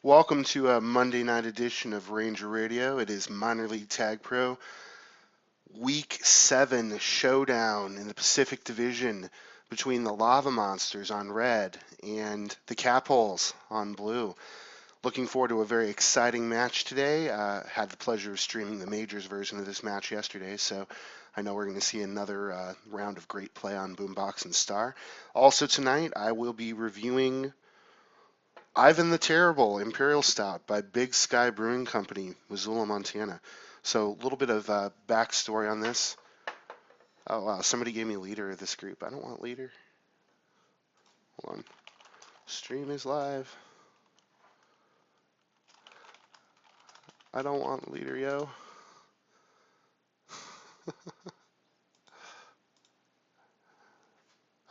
Welcome to a Monday night edition of Ranger Radio. It is Minor League TagPro Week 7 showdown in the Pacific Division between the Lava Monsters on red and the Capholes on blue. Looking forward to a very exciting match today. Had the pleasure of streaming the Majors version of this match yesterday, so I know we're going to see another round of great play on Boombox and Star. Also tonight, I will be reviewing Ivan the Terrible Imperial Stout by Big Sky Brewing Company, Missoula, Montana. So a little bit of backstory on this. Oh wow, somebody gave me leader of this group. I don't want leader. Hold on. Stream is live. I don't want leader, yo.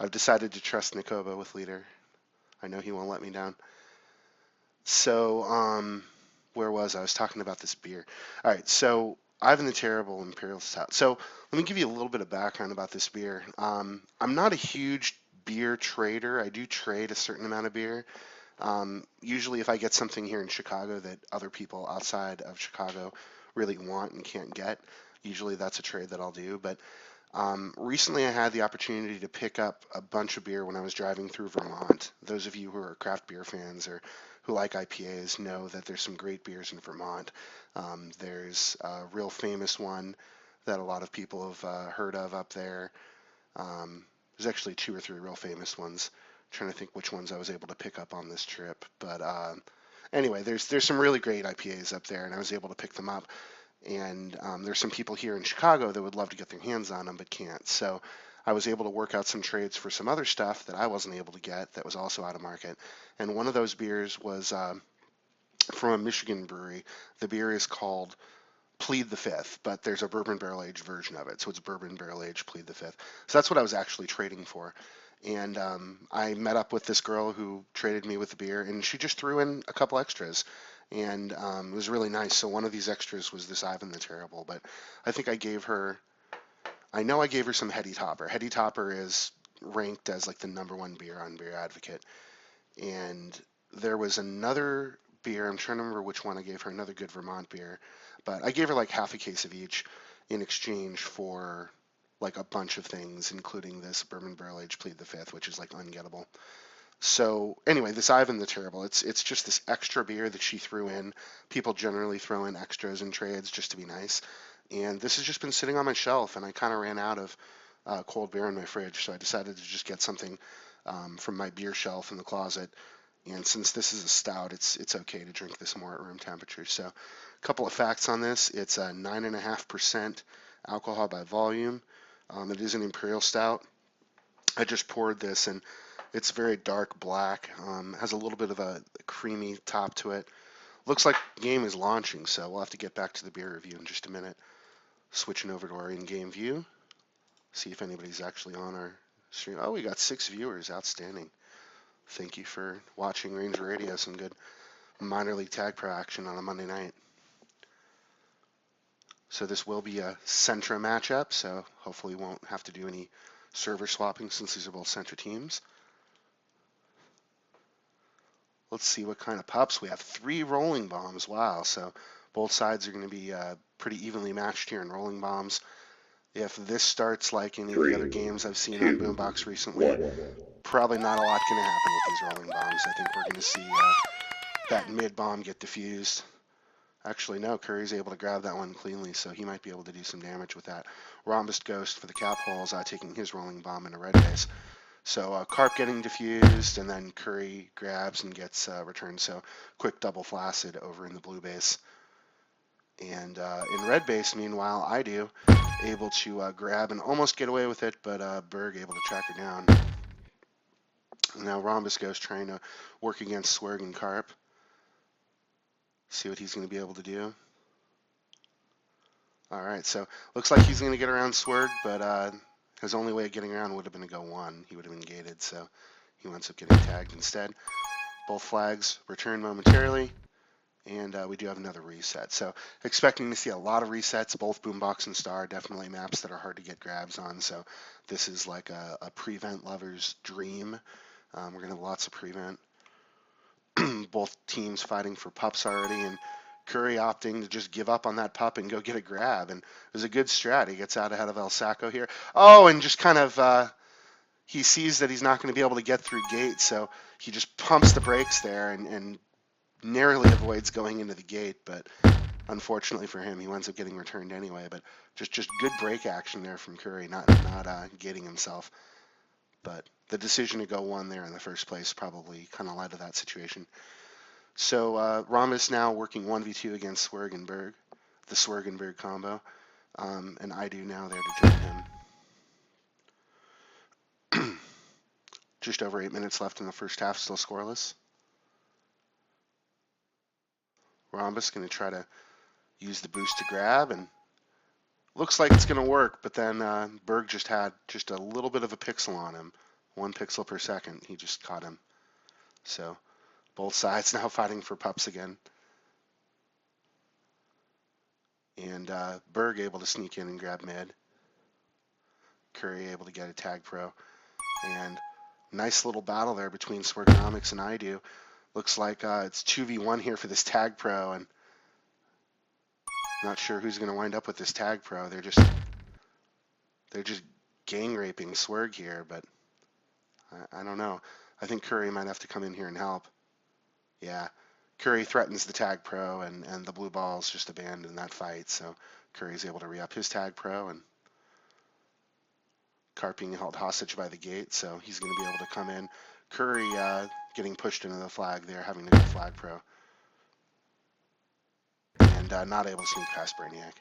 I've decided to trust Nikoba with leader. I know he won't let me down. So, where was I? I was talking about this beer. All right, so Ivan the Terrible Imperial Stout. So let me give you a little bit of background about this beer. I'm not a huge beer trader. I do trade a certain amount of beer. Usually if I get something here in Chicago that other people outside of Chicago really want and can't get, usually that's a trade that I'll do. But recently I had the opportunity to pick up a bunch of beer when I was driving through Vermont. Those of you who are craft beer fans or who like IPAs know that there's some great beers in Vermont. There's a real famous one that a lot of people have heard of up there. There's actually 2 or 3 real famous ones. I'm trying to think which ones I was able to pick up on this trip. But anyway, there's some really great IPAs up there, and I was able to pick them up. And there's some people here in Chicago that would love to get their hands on them but can't. So I was able to work out some trades for some other stuff that I wasn't able to get that was also out of market. And one of those beers was from a Michigan brewery. The beer is called Plead the Fifth, but there's a bourbon barrel aged version of it. So it's bourbon barrel aged Plead the Fifth. So that's what I was actually trading for. And I met up with this girl who traded me with the beer, and she just threw in a couple extras. And it was really nice. So one of these extras was this Ivan the Terrible, but I think I know I gave her some Heady Topper. Heady Topper is ranked as like the #1 beer on Beer Advocate. And there was another beer, I'm trying to remember which one I gave her, another good Vermont beer, but I gave her like half a case of each in exchange for like a bunch of things, including this bourbon barrel aged Plead the Fifth, which is like ungettable. So anyway, this Ivan the Terrible, it's just this extra beer that she threw in. People generally throw in extras in trades just to be nice. And this has just been sitting on my shelf, and I kind of ran out of cold beer in my fridge, so I decided to just get something from my beer shelf in the closet. And since this is a stout, it's okay to drink this more at room temperature. So a couple of facts on this. It's a 9.5% alcohol by volume. It is an imperial stout. I just poured this, and it's very dark black. Has a little bit of a creamy top to it. Looks like the game is launching, so we'll have to get back to the beer review in just a minute. Switching over to our in-game view. See if anybody's actually on our stream. Oh, we got 6 viewers. Outstanding. Thank you for watching Ranger Radio. Some good minor league tag pro action on a Monday night. So this will be a Centra matchup, so hopefully we won't have to do any server swapping since these are both Centra teams. Let's see what kind of pups. We have 3 rolling bombs. Wow, so both sides are going to be pretty evenly matched here in rolling bombs. If this starts like any of the other games I've seen on Boombox recently, probably not a lot going to happen with these rolling bombs. I think we're going to see that mid bomb get diffused. Actually, no, Curry's able to grab that one cleanly, so he might be able to do some damage with that. Rhombus Ghost for the Capholes, taking his rolling bomb into red base. So Carp getting diffused, and then Curry grabs and gets returned. So quick double flaccid over in the blue base. And in red base, meanwhile, I do able to grab and almost get away with it, but Berg able to track her down. Now Rhombus Ghost trying to work against Swerg and Carp. See what he's going to be able to do. All right, so looks like he's going to get around Swerg, but his only way of getting around would have been to go 1. He would have been gated, so he winds up getting tagged instead. Both flags return momentarily, and we do have another reset. So expecting to see a lot of resets. Both Boombox and Star definitely maps that are hard to get grabs on, so this is like a prevent lover's dream. We're going to have lots of prevent. both teams fighting for pups already, and Curry opting to just give up on that pup and go get a grab. And it was a good strat. He gets out ahead of El Sacco here. Oh, and just kind of he sees that he's not going to be able to get through gate, so he just pumps the brakes there and narrowly avoids going into the gate. But unfortunately for him, he winds up getting returned anyway. But just good brake action there from Curry, not gating himself. But the decision to go one there in the first place probably kind of led to that situation. So Rhombus now working 1v2 against Swergenberg, the Swergenberg combo, and I do now there to join him. Just over 8 minutes left in the first half, still scoreless. Rhombus going to try to use the boost to grab, and looks like it's going to work, but then Berg just had just a little bit of a pixel on him, 1 pixel per second. He just caught him. So both sides now fighting for pups again. And Berg able to sneak in and grab mid. Curry able to get a TagPro. And nice little battle there between Swergonomics and I do. Looks like it's 2v1 here for this TagPro, and not sure who's going to wind up with this TagPro. They're just gang raping Swerg here, but I don't know. I think Curry might have to come in here and help. Yeah, Curry threatens the TagPro, and the blue balls just abandon that fight. So Curry's able to re-up his TagPro, and Carp being held hostage by the gate, so he's going to be able to come in. Curry getting pushed into the flag there, having to go flag pro, and not able to sneak past Brainiac.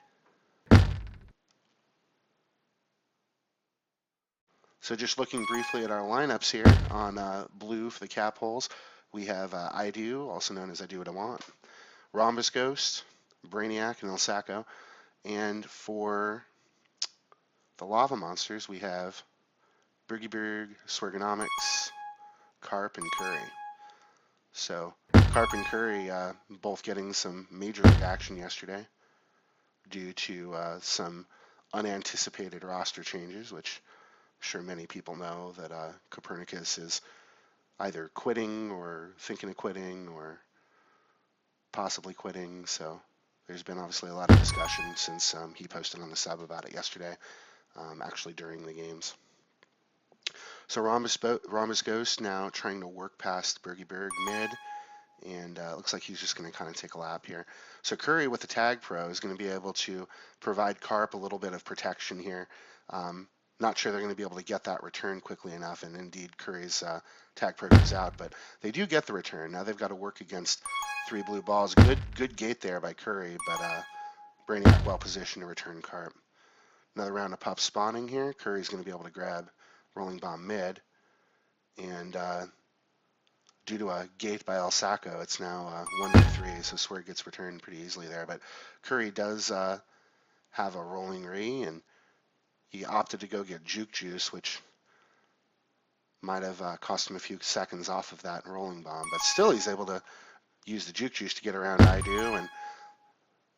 So just looking briefly at our lineups here on blue for the Capholes, we have I Do, also known as I Do What I Want, Rhombus Ghost, Brainiac, and El Sacco. And for the Lava Monsters, we have Berg, Swergonomics, Carp, and Curry. So Carp and Curry both getting some major league action yesterday due to some unanticipated roster changes, which I'm sure many people know that Copernicus is either quitting or thinking of quitting or possibly quitting. So there's been obviously a lot of discussion since he posted on the sub about it yesterday, actually during the games. So Rhombus Ghost now trying to work past Berg mid, and looks like he's just going to kind of take a lap here. So Curry with the TagPro is going to be able to provide Carp a little bit of protection here. Not sure they're going to be able to get that return quickly enough, and indeed Curry's TagPro goes out, but they do get the return. Now they've got to work against 3 blue balls. Good gate there by Curry, but Brainiac well positioned to return Carp. Another round of pups spawning here. Curry's going to be able to grab Rolling Bomb mid, and due to a gate by El Sacco, it's now 1v3, so Swerg gets returned pretty easily there. But Curry does have a rolling re, and he opted to go get Juke Juice, which might have cost him a few seconds off of that rolling bomb. But still, he's able to use the Juke Juice to get around I Do, and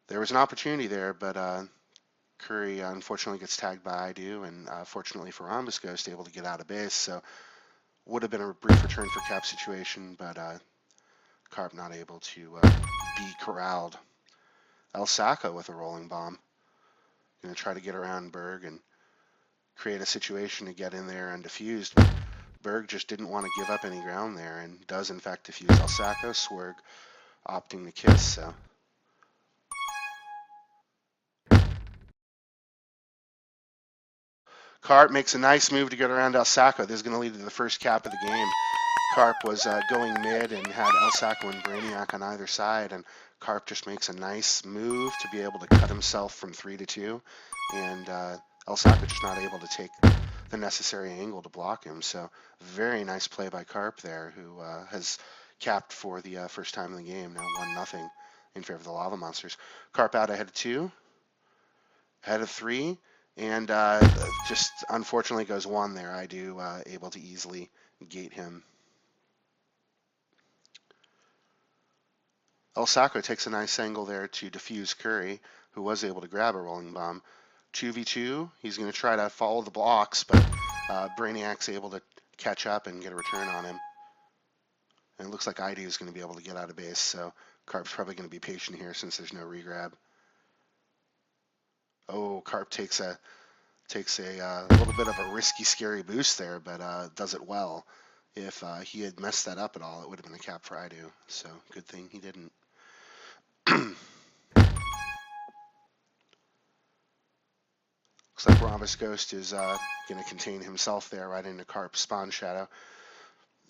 there was an opportunity there, but Curry unfortunately gets tagged by I Do, and fortunately for Rhombus Ghost, able to get out of base. So would have been a brief return for cap situation, but Carp not able to be corralled. El Sacco with a rolling bomb. Going to try to get around Berg and create a situation to get in there and defuse. But Berg just didn't want to give up any ground there, and does in fact defuse El Sacco. Swerg opting to kiss. So Carp makes a nice move to get around El Sacco. This is going to lead to the first cap of the game. Carp was going mid and had El Sacco and Brainiac on either side, and Carp just makes a nice move to be able to cut himself from 3 to 2, and El Sacco just not able to take the necessary angle to block him. So very nice play by Carp there, who has capped for the first time in the game, now 1-0 in favor of the Lava Monsters. Carp out ahead of 2, ahead of 3, and just unfortunately goes 1 there. I Do able to easily gate him. El Sacco takes a nice angle there to defuse Curry, who was able to grab a rolling bomb. 2v2, he's going to try to follow the blocks, but Brainiac's able to catch up and get a return on him. And it looks like ID is going to be able to get out of base, so Carp's probably going to be patient here since there's no regrab. Oh, Carp takes a little bit of a risky, scary boost there, but does it well. If he had messed that up at all, it would have been a cap for Idu. So good thing he didn't. Looks like Rhombus Ghost is going to contain himself there right into Carp's spawn shadow.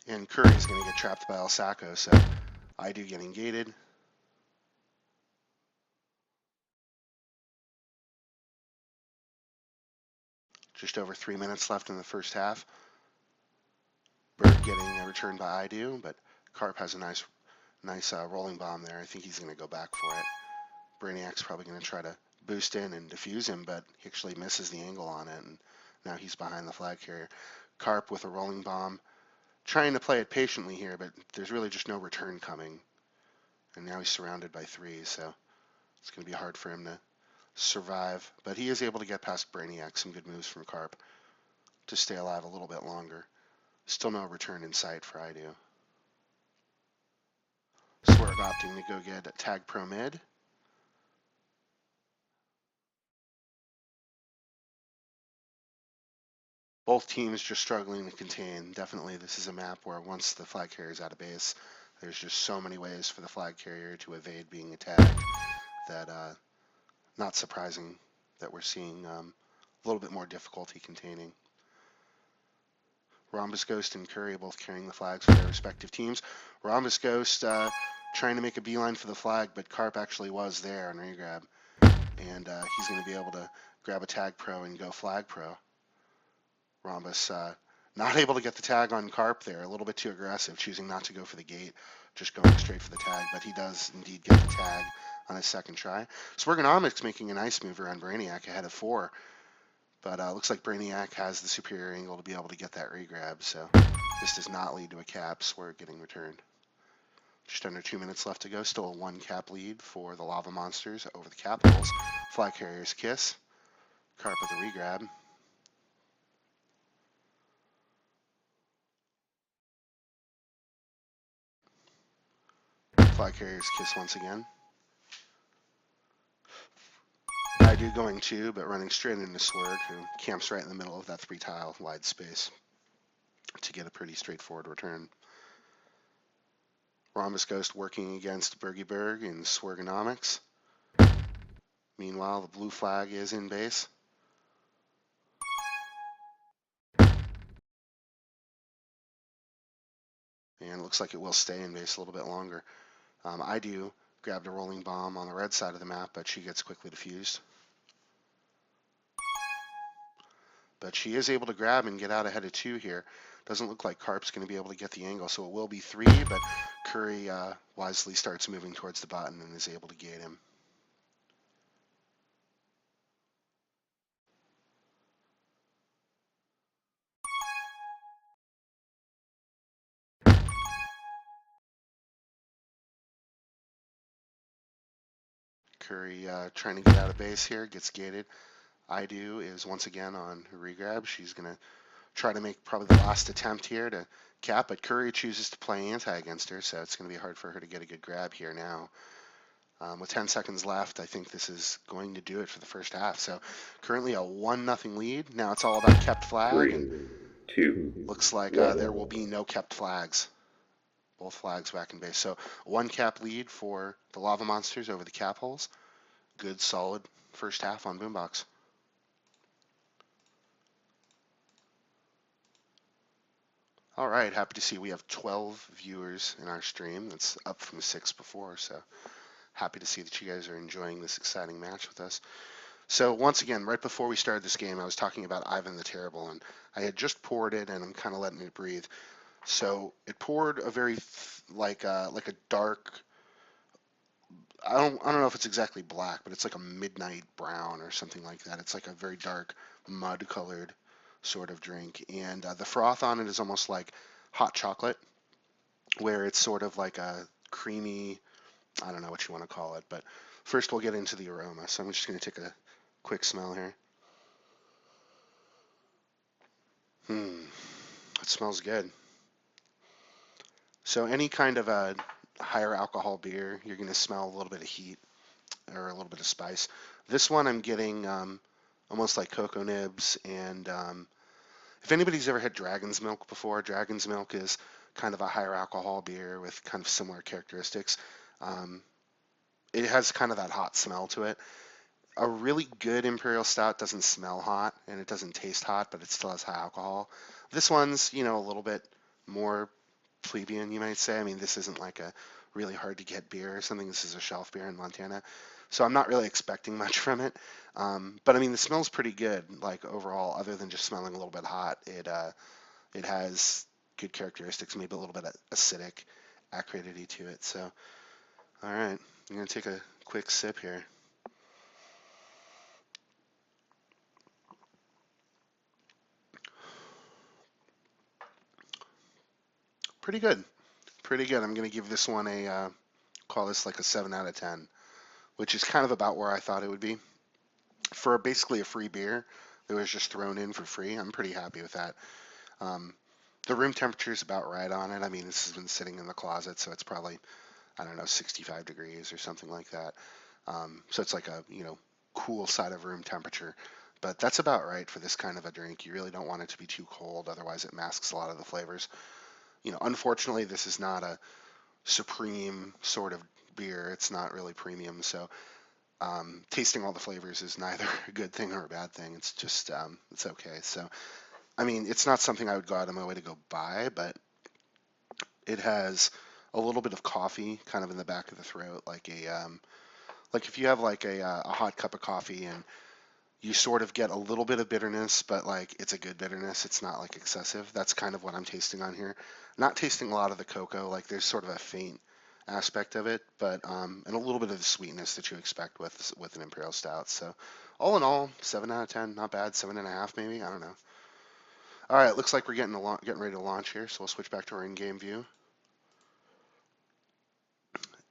And Curry's going to get trapped by El Sacco, so Idu getting gated. Just over 3 minutes left in the first half. Bird getting a return by Idu, but Carp has a nice rolling bomb there. I think he's going to go back for it. Brainiac's probably going to try to boost in and defuse him, but he actually misses the angle on it, and now he's behind the flag carrier. Carp with a rolling bomb, trying to play it patiently here, but there's really just no return coming. And now he's surrounded by 3, so it's going to be hard for him to survive. But he is able to get past Brainiac. Some good moves from Carp to stay alive a little bit longer. Still no return in sight for Idu. So we're opting to go get TagPro mid. Both teams just struggling to contain. Definitely this is a map where once the flag carrier is out of base, there's just so many ways for the flag carrier to evade being attacked that not surprising that we're seeing a little bit more difficulty containing. Rhombus Ghost and Curry both carrying the flags for their respective teams. Rhombus Ghost trying to make a beeline for the flag, but Carp actually was there on regrab. And he's going to be able to grab a tag pro and go flag pro. Rhombus not able to get the tag on Carp there, a little bit too aggressive, choosing not to go for the gate, just going straight for the tag, but he does indeed get the tag on his second try. Swergonomics making a nice move around Brainiac ahead of 4, but looks like Brainiac has the superior angle to be able to get that regrab, so this does not lead to a cap. Swerg getting returned. Just under 2 minutes left to go, still a 1 cap lead for the Lava Monsters over the Capholes. Flag carrier's kiss. Carp with a regrab. Flag carrier's kiss once again. I do going 2, but running straight into Swerg, who camps right in the middle of that 3 tile wide space to get a pretty straightforward return. Rhombus Ghost working against Bergy Berg in Swergonomics. Meanwhile, the blue flag is in base. And it looks like it will stay in base a little bit longer. I do grabbed a rolling bomb on the red side of the map, but she gets quickly defused. But she is able to grab and get out ahead of 2 here. Doesn't look like Carp's going to be able to get the angle, so it will be 3, but Curry wisely starts moving towards the button and is able to gate him. Curry trying to get out of base here, gets gated. Idu is once again on regrab. She's going to try to make probably the last attempt here to cap, but Curry chooses to play anti against her, so it's going to be hard for her to get a good grab here now. With 10 seconds left, I think this is going to do it for the first half. So currently a 1-0 lead. Now it's all about kept flag, and 2, looks like there will be no kept flags. Both flags back in base. So 1 cap lead for the Lava Monsters over the Capholes. Good, solid first half on Boombox. All right, happy to see we have 12 viewers in our stream. That's up from 6 before, so happy to see that you guys are enjoying this exciting match with us. So once again, right before we started this game, I was talking about Ivan the Terrible, and I had just poured it, and I'm kind of letting it breathe. So it poured a very like a dark. I don't know if it's exactly black, but it's like a midnight brown or something like that. It's like a very dark mud-colored sort of drink, and the froth on it is almost like hot chocolate, where it's sort of like a creamy. I don't know what you want to call it, but first we'll get into the aroma. So I'm just going to take a quick smell here. It smells good. So any kind of a higher alcohol beer, you're going to smell a little bit of heat or a little bit of spice. This one I'm getting almost like cocoa nibs, and if anybody's ever had Dragon's Milk before, Dragon's Milk is kind of a higher alcohol beer with kind of similar characteristics. Um, it has kind of that hot smell to it. A really good Imperial Stout doesn't smell hot and it doesn't taste hot, but it still has high alcohol. This one's, a little bit more plebeian, you might say. I mean, this isn't like a really hard to get beer or something. This is a shelf beer in Montana. So I'm not really expecting much from it. But I mean, the smell's pretty good, like overall, other than just smelling a little bit hot. It has good characteristics, maybe a little bit acidic, acridity to it. So, all right, I'm gonna take a quick sip here. Pretty good. Pretty good. I'm going to give this one call this like a 7 out of 10, which is kind of about where I thought it would be. For basically a free beer that was just thrown in for free, I'm pretty happy with that. Um, the room temperature is about right on it. I mean, this has been sitting in the closet, so it's probably, I don't know, 65 degrees or something like that. So it's like a, cool side of room temperature. But that's about right for this kind of a drink. You really don't want it to be too cold, otherwise it masks a lot of the flavors. Unfortunately, this is not a supreme sort of beer. It's not really premium, so tasting all the flavors is neither a good thing or a bad thing. It's just it's okay. So I mean, it's not something I would go out of my way to go buy, but it has a little bit of coffee kind of in the back of the throat, like if you have like a hot cup of coffee and you sort of get a little bit of bitterness, but like it's a good bitterness. It's not like excessive. That's kind of what I'm tasting on here. Not tasting a lot of the cocoa. Like there's sort of a faint aspect of it, but and a little bit of the sweetness that you expect with an imperial stout. So all in all, 7 out of 10, not bad. 7.5 maybe. I don't know. All right, looks like we're getting ready to launch here. So we'll switch back to our in-game view.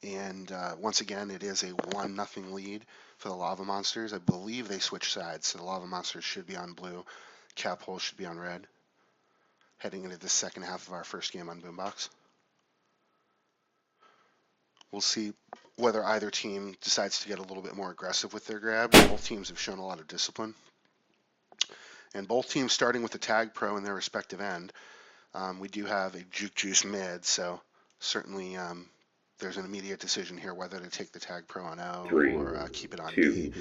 And once again, it is a 1-0 lead for the Lava Monsters. I believe they switched sides, so the Lava Monsters should be on blue. Capholes should be on red. Heading into the second half of our first game on Boombox. We'll see whether either team decides to get a little bit more aggressive with their grab. Both teams have shown a lot of discipline. And both teams starting with the TagPro in their respective end. We do have a Juke Juice mid, so certainly there's an immediate decision here whether to take the TagPro on O or keep it on D,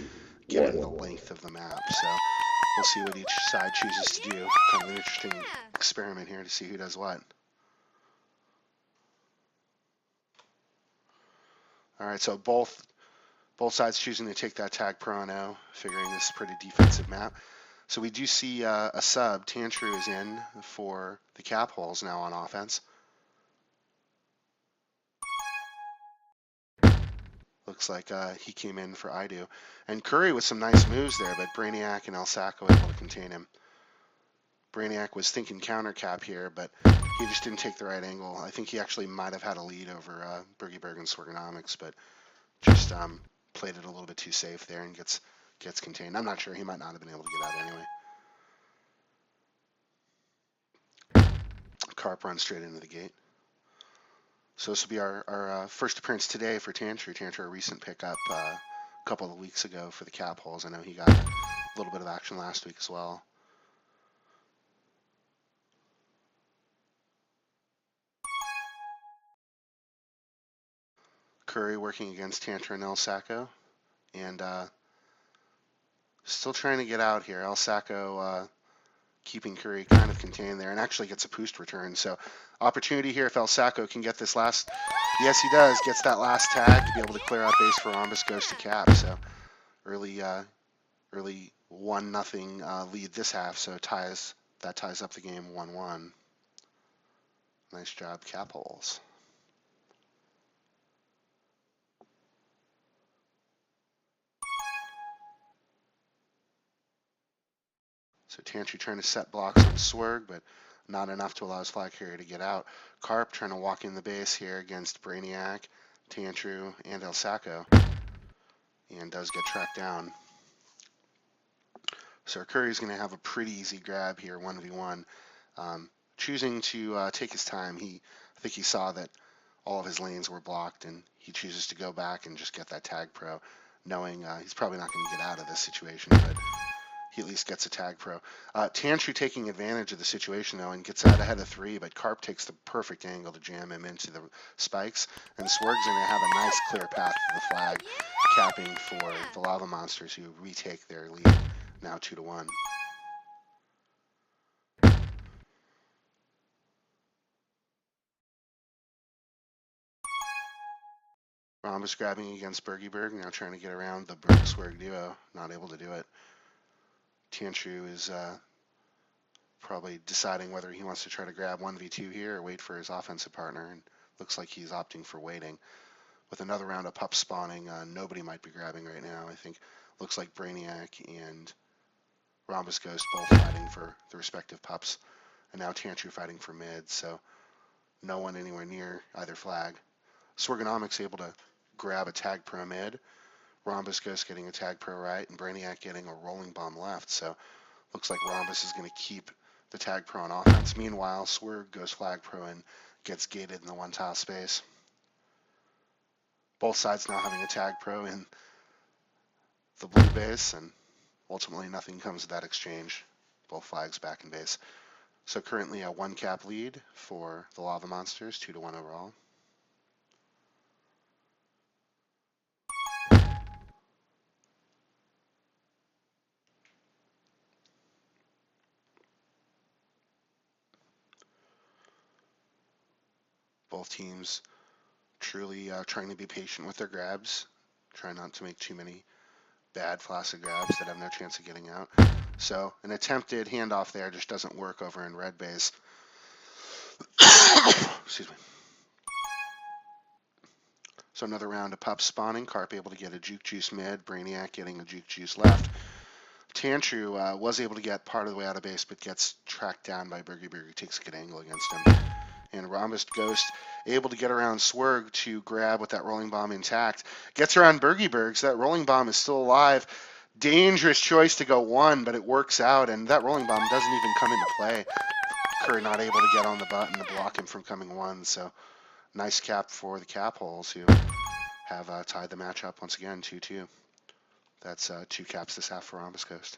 given the length of the map. So we'll see what each side chooses to do. Kind of an interesting experiment here to see who does what. All right, so both sides choosing to take that TagPro on O, figuring this is a pretty defensive map. So we do see a sub. Tantru is in for the Capholes now on offense. Looks like he came in for Idu. And Curry with some nice moves there, but Brainiac and El Sacco able to contain him. Brainiac was thinking counter cap here, but he just didn't take the right angle. I think he actually might have had a lead over Boogie Berg and Swergonomics, but just played it a little bit too safe there and gets contained. I'm not sure. He might not have been able to get out anyway. Carp runs straight into the gate. So this will be our first appearance today for Tantru. Tantru, a recent pickup a couple of weeks ago for the Capholes. I know he got a little bit of action last week as well. Curry working against Tantru and El Sacco. And still trying to get out here. El Sacco keeping Curry kind of contained there and actually gets a boost return. So opportunity here if El Sacco can get this last. Yes, he does. Gets that last tag to be able to clear out base for Rhombus, goes to Cap. So early 1-0 lead this half. So that ties up the game 1-1. Nice job, Capholes. So Tantru trying to set blocks on Swerg, but not enough to allow his flag carrier to get out. Carp trying to walk in the base here against Brainiac, Tantru, and El Sacco, and does get tracked down. So Curry's going to have a pretty easy grab here, 1v1. Choosing to take his time. I I think he saw that all of his lanes were blocked, and he chooses to go back and just get that TagPro, knowing he's probably not going to get out of this situation, but he at least gets a TagPro. Tantry taking advantage of the situation, though, and gets out ahead of 3, but Carp takes the perfect angle to jam him into the spikes, and Swerg's going to have a nice clear path to the flag, capping for the Lava Monsters, who retake their lead, now 2-1. Rhombus grabbing against Berg, now trying to get around the Berg-Swerg duo, not able to do it. Tantru is probably deciding whether he wants to try to grab 1v2 here or wait for his offensive partner, and looks like he's opting for waiting. With another round of pups spawning, nobody might be grabbing right now. I think looks like Brainiac and Rhombus Ghost both fighting for the respective pups, and now Tantru fighting for mid, so no one anywhere near either flag. Swergonomics able to grab a TagPro mid, Rhombus Ghost getting a TagPro right, and Brainiac getting a rolling bomb left, so looks like Rhombus is going to keep the TagPro on offense. Meanwhile, Swerg goes flag pro and gets gated in the one tile space. Both sides now having a TagPro in the blue base, and ultimately nothing comes of that exchange. Both flags back in base. So currently a 1 cap lead for the Lava Monsters, 2-1 overall. Both teams truly trying to be patient with their grabs, try not to make too many bad flaccid grabs that have no chance of getting out. So an attempted handoff there just doesn't work over in red base. Excuse me. So another round of pups spawning. Carp able to get a Juke Juice mid. Brainiac getting a Juke Juice left. Tantru was able to get part of the way out of base, but gets tracked down by Bergy, who takes a good angle against him. And Rhombus Ghost able to get around Swerg to grab with that rolling bomb intact. Gets around Bergy, so that rolling bomb is still alive. Dangerous choice to go 1, but it works out, and that rolling bomb doesn't even come into play. Kerr not able to get on the button to block him from coming 1, so nice cap for the Capholes, who have tied the match up once again, 2-2. That's 2 caps this half for Rhombus Ghost.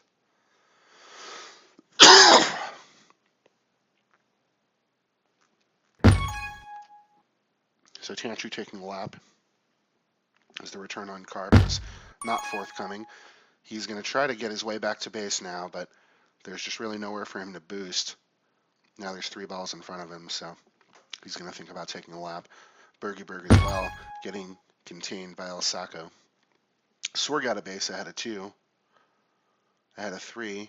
So Tantru taking the lap as the return on Carp is not forthcoming. He's going to try to get his way back to base now, but there's just really nowhere for him to boost. Now there's 3 balls in front of him, so he's going to think about taking a lap. Bergy as well, getting contained by El Sacco. Swerg out of base ahead of 2, ahead of 3,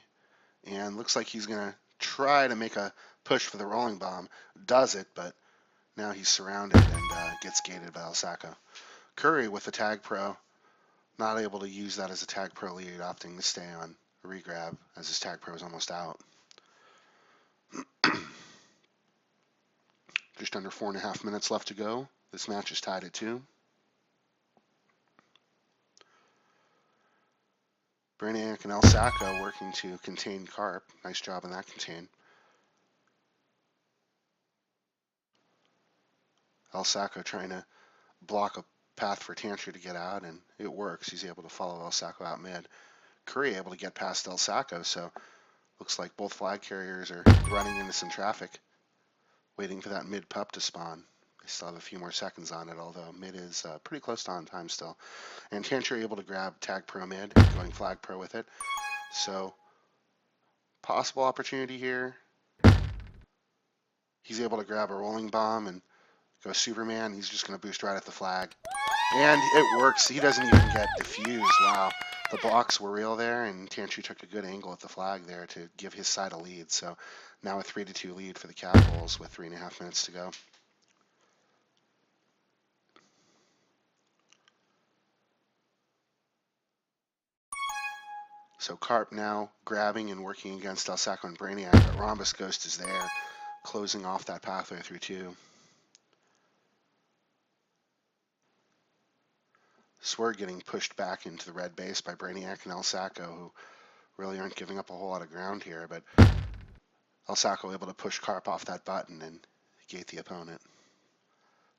and looks like he's going to try to make a push for the rolling bomb. Does it, but now he's surrounded and gets gated by El Sacco. Curry with the TagPro, not able to use that as a TagPro lead, opting to stay on a regrab as his TagPro is almost out. Just under 4.5 minutes left to go. This match is tied at 2. Brainiac and El Sacco working to contain Carp. Nice job on that contain. El Sacco trying to block a path for Tantru to get out, and it works. He's able to follow El Sacco out mid. Curry able to get past El Sacco, so looks like both flag carriers are running into some traffic, waiting for that mid pup to spawn. They still have a few more seconds on it, although mid is pretty close to on time still. And Tantru able to grab TagPro mid, going flag pro with it. So possible opportunity here. He's able to grab a rolling bomb and go Superman. He's just going to boost right at the flag. And it works. He doesn't even get diffused. Wow. The blocks were real there, and Tantru took a good angle at the flag there to give his side a lead. So now a 3-2 lead for the Capholes with 3.5 minutes to go. So Carp now grabbing and working against El Sacco and Brainiac, but Rhombus Ghost is there, closing off that pathway through 2. Swerg getting pushed back into the red base by Brainiac and El Sacco, who really aren't giving up a whole lot of ground here, but El Sacco able to push Carp off that button and gate the opponent.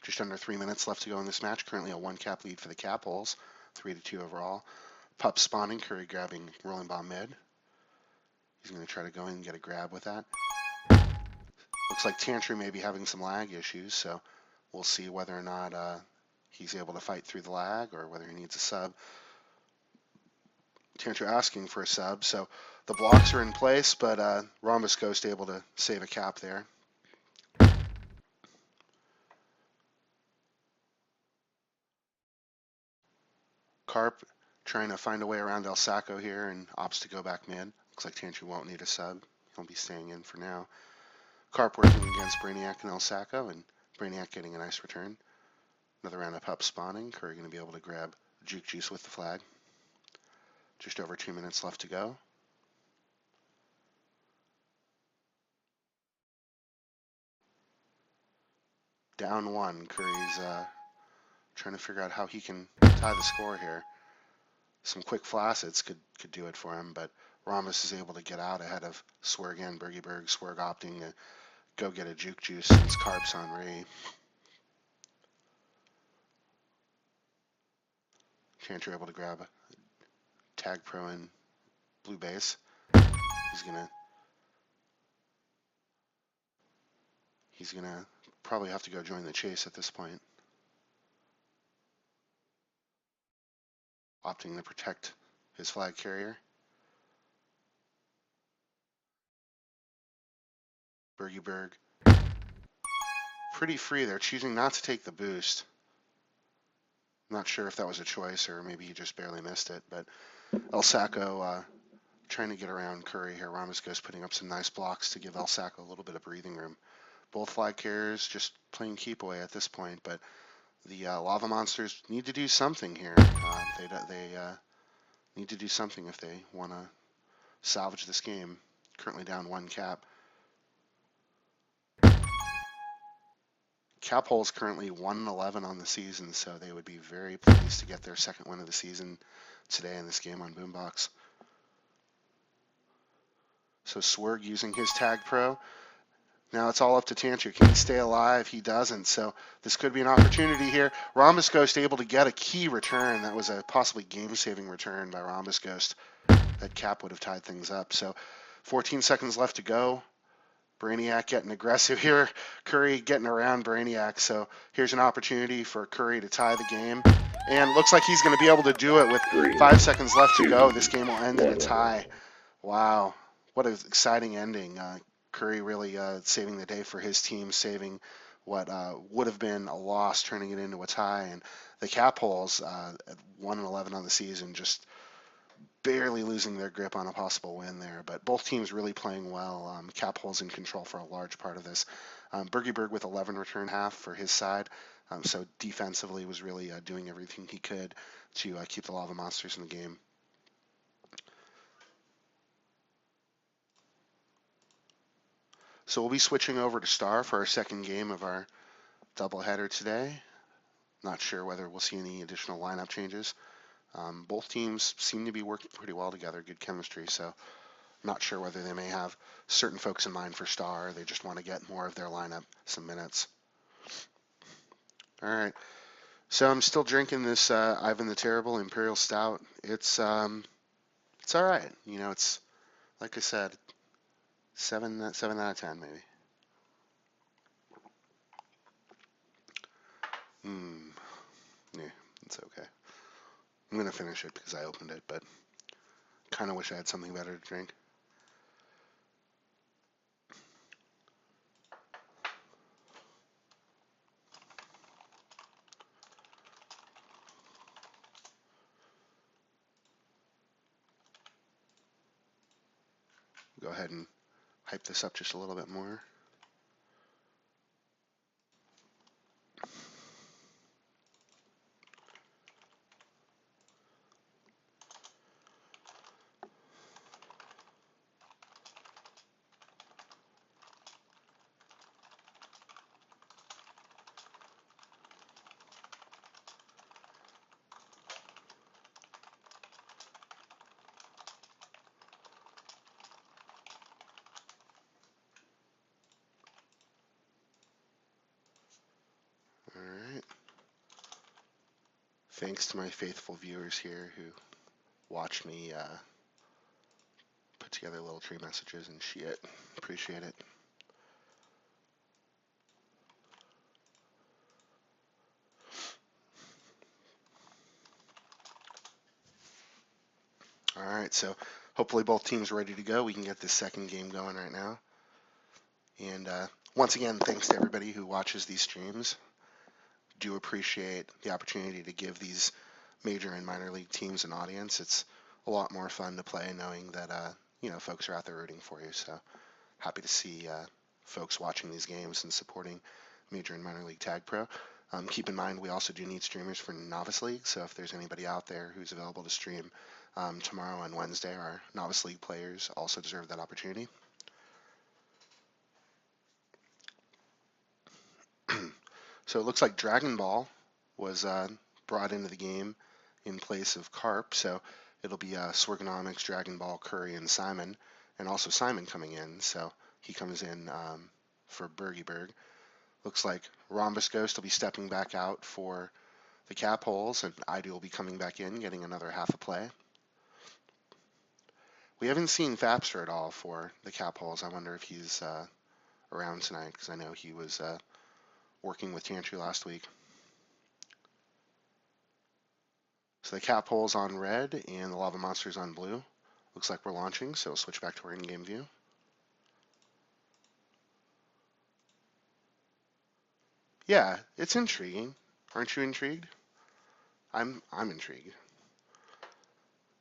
Just under 3 minutes left to go in this match. Currently a 1-cap lead for the Capholes, 3-2 overall. Pup spawning, Curry grabbing rolling bomb mid. He's going to try to go in and get a grab with that. Looks like Tantry may be having some lag issues, so we'll see whether or not he's able to fight through the lag or whether he needs a sub. Tantry asking for a sub, so the blocks are in place, but Rhombus Ghost able to save a cap there. Carp trying to find a way around El Sacco here and opts to go back mid. Looks like Tantry won't need a sub. He'll be staying in for now. Carp working against Brainiac and El Sacco, and Brainiac getting a nice return. Another round of Pup spawning. Curry going to be able to grab Juke Juice with the flag. Just over 2 minutes left to go. Down 1. Curry's trying to figure out how he can tie the score here. Some quick flaccets could do it for him, but Rhombus is able to get out ahead of Swerg and Berg. Swerg opting to go get a Juke Juice since Carp's on Ray. Tantry able to grab a TagPro and blue base. He's gonna probably have to go join the chase at this point. Opting to protect his flag carrier. Berg. Pretty free there, choosing not to take the boost. Not sure if that was a choice or maybe he just barely missed it, but El Sacco trying to get around Curry here. Rhombus Ghost putting up some nice blocks to give El Sacco a little bit of breathing room. Both flag carriers just playing keep away at this point, but the Lava Monsters need to do something here. They need to do something if they want to salvage this game. Currently down 1 cap. Capholes currently 1-11 on the season, so they would be very pleased to get their second win of the season today in this game on Boombox. So Swerg using his TagPro. Now it's all up to Tantry. Can he stay alive? He doesn't. So this could be an opportunity here. Rhombus Ghost able to get a key return. That was a possibly game-saving return by Rhombus Ghost. That cap would have tied things up. So 14 seconds left to go. Brainiac getting aggressive here. Curry getting around Brainiac. So here's an opportunity for Curry to tie the game. And looks like he's going to be able to do it with 5 seconds left to go. This game will end in a tie. Wow. What an exciting ending. Curry really saving the day for his team, saving what would have been a loss, turning it into a tie. And the Capholes at 1-11 on the season, just barely losing their grip on a possible win there. But both teams really playing well. Capholes in control for a large part of this. Berg with 11 return half for his side. So defensively was really doing everything he could to keep the Lava Monsters in the game. So we'll be switching over to Star for our second game of our doubleheader today. Not sure whether we'll see any additional lineup changes. Both teams seem to be working pretty well together, good chemistry, so not sure whether they may have certain folks in mind for Star, or they just want to get more of their lineup some minutes. All right, so I'm still drinking this Ivan the Terrible Imperial Stout. It's all right. You know, it's like I said, 7 out of 10 maybe. Yeah, it's okay. I'm gonna finish it because I opened it, but kind of wish I had something better to drink. Go ahead and hype this up just a little bit more. Thanks to my faithful viewers here who watch me put together little tree messages and shit. Appreciate it. All right, so hopefully both teams are ready to go. We can get this second game going right now. And once again, thanks to everybody who watches these streams. Do appreciate the opportunity to give these major and minor league teams an audience. It's a lot more fun to play knowing that folks are out there rooting for you. So happy to see folks watching these games and supporting major and minor league TagPro. Keep in mind we also do need streamers for novice league. So if there's anybody out there who's available to stream tomorrow and Wednesday, our novice league players also deserve that opportunity. So it looks like Dragon Ball was brought into the game in place of Carp. So it'll be Swergonomics, Dragon Ball, Curry, and Simon. And also Simon coming in. So he comes in for Bergieberg. Looks like Rhombus Ghost will be stepping back out for the Capholes, and ID will be coming back in, getting another half a play. We haven't seen Fapster at all for the Capholes. I wonder if he's around tonight, because I know he was working with Tantry last week. So the Capholes on red and the Lava Monsters on blue. Looks like we're launching, so we'll switch back to our in-game view. Yeah, it's intriguing. Aren't you intrigued? I'm intrigued.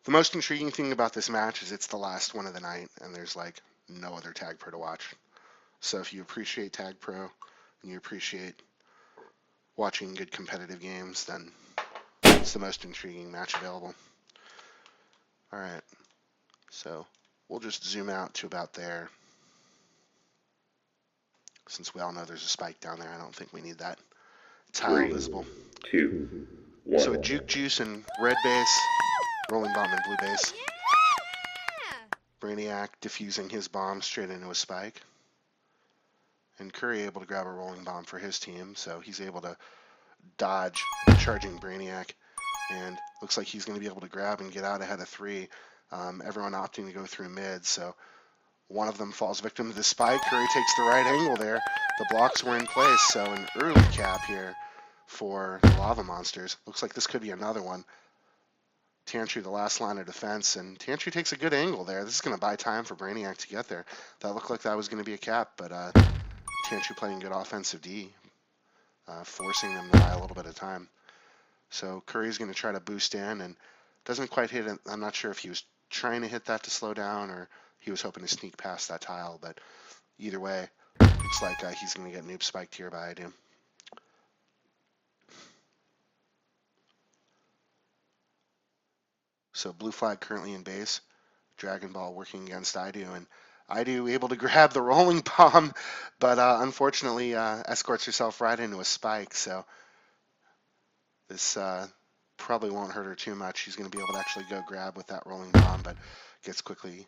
The most intriguing thing about this match is it's the last one of the night, and there's like no other TagPro to watch. So if you appreciate TagPro and you appreciate watching good competitive games, then it's the most intriguing match available. All right, so we'll just zoom out to about there. Since we all know there's a spike down there, I don't think we need that tile visible. 2, 1. So a Juke Juice and red base, Rolling Bomb and blue base. Brainiac diffusing his bomb straight into a spike. And Curry able to grab a Rolling Bomb for his team, so he's able to dodge charging Brainiac. And looks like he's going to be able to grab and get out ahead of 3. Everyone opting to go through mid, so one of them falls victim to the spike. Curry takes the right angle there. The blocks were in place, so an early cap here for the Lava Monsters. Looks like this could be another one. Tantry, the last line of defense, and Tantry takes a good angle there. This is going to buy time for Brainiac to get there. That looked like that was going to be a cap, but Tantry playing good offensive D, forcing them to buy a little bit of time. So Curry's going to try to boost in and doesn't quite hit it. I'm not sure if he was trying to hit that to slow down or he was hoping to sneak past that tile, but either way, looks like he's going to get noob spiked here by Idu. So blue flag currently in base. Dragon Ball working against Idu, and Idu able to grab the rolling bomb, but unfortunately escorts herself right into a spike. So this probably won't hurt her too much. She's going to be able to actually go grab with that rolling bomb, but gets quickly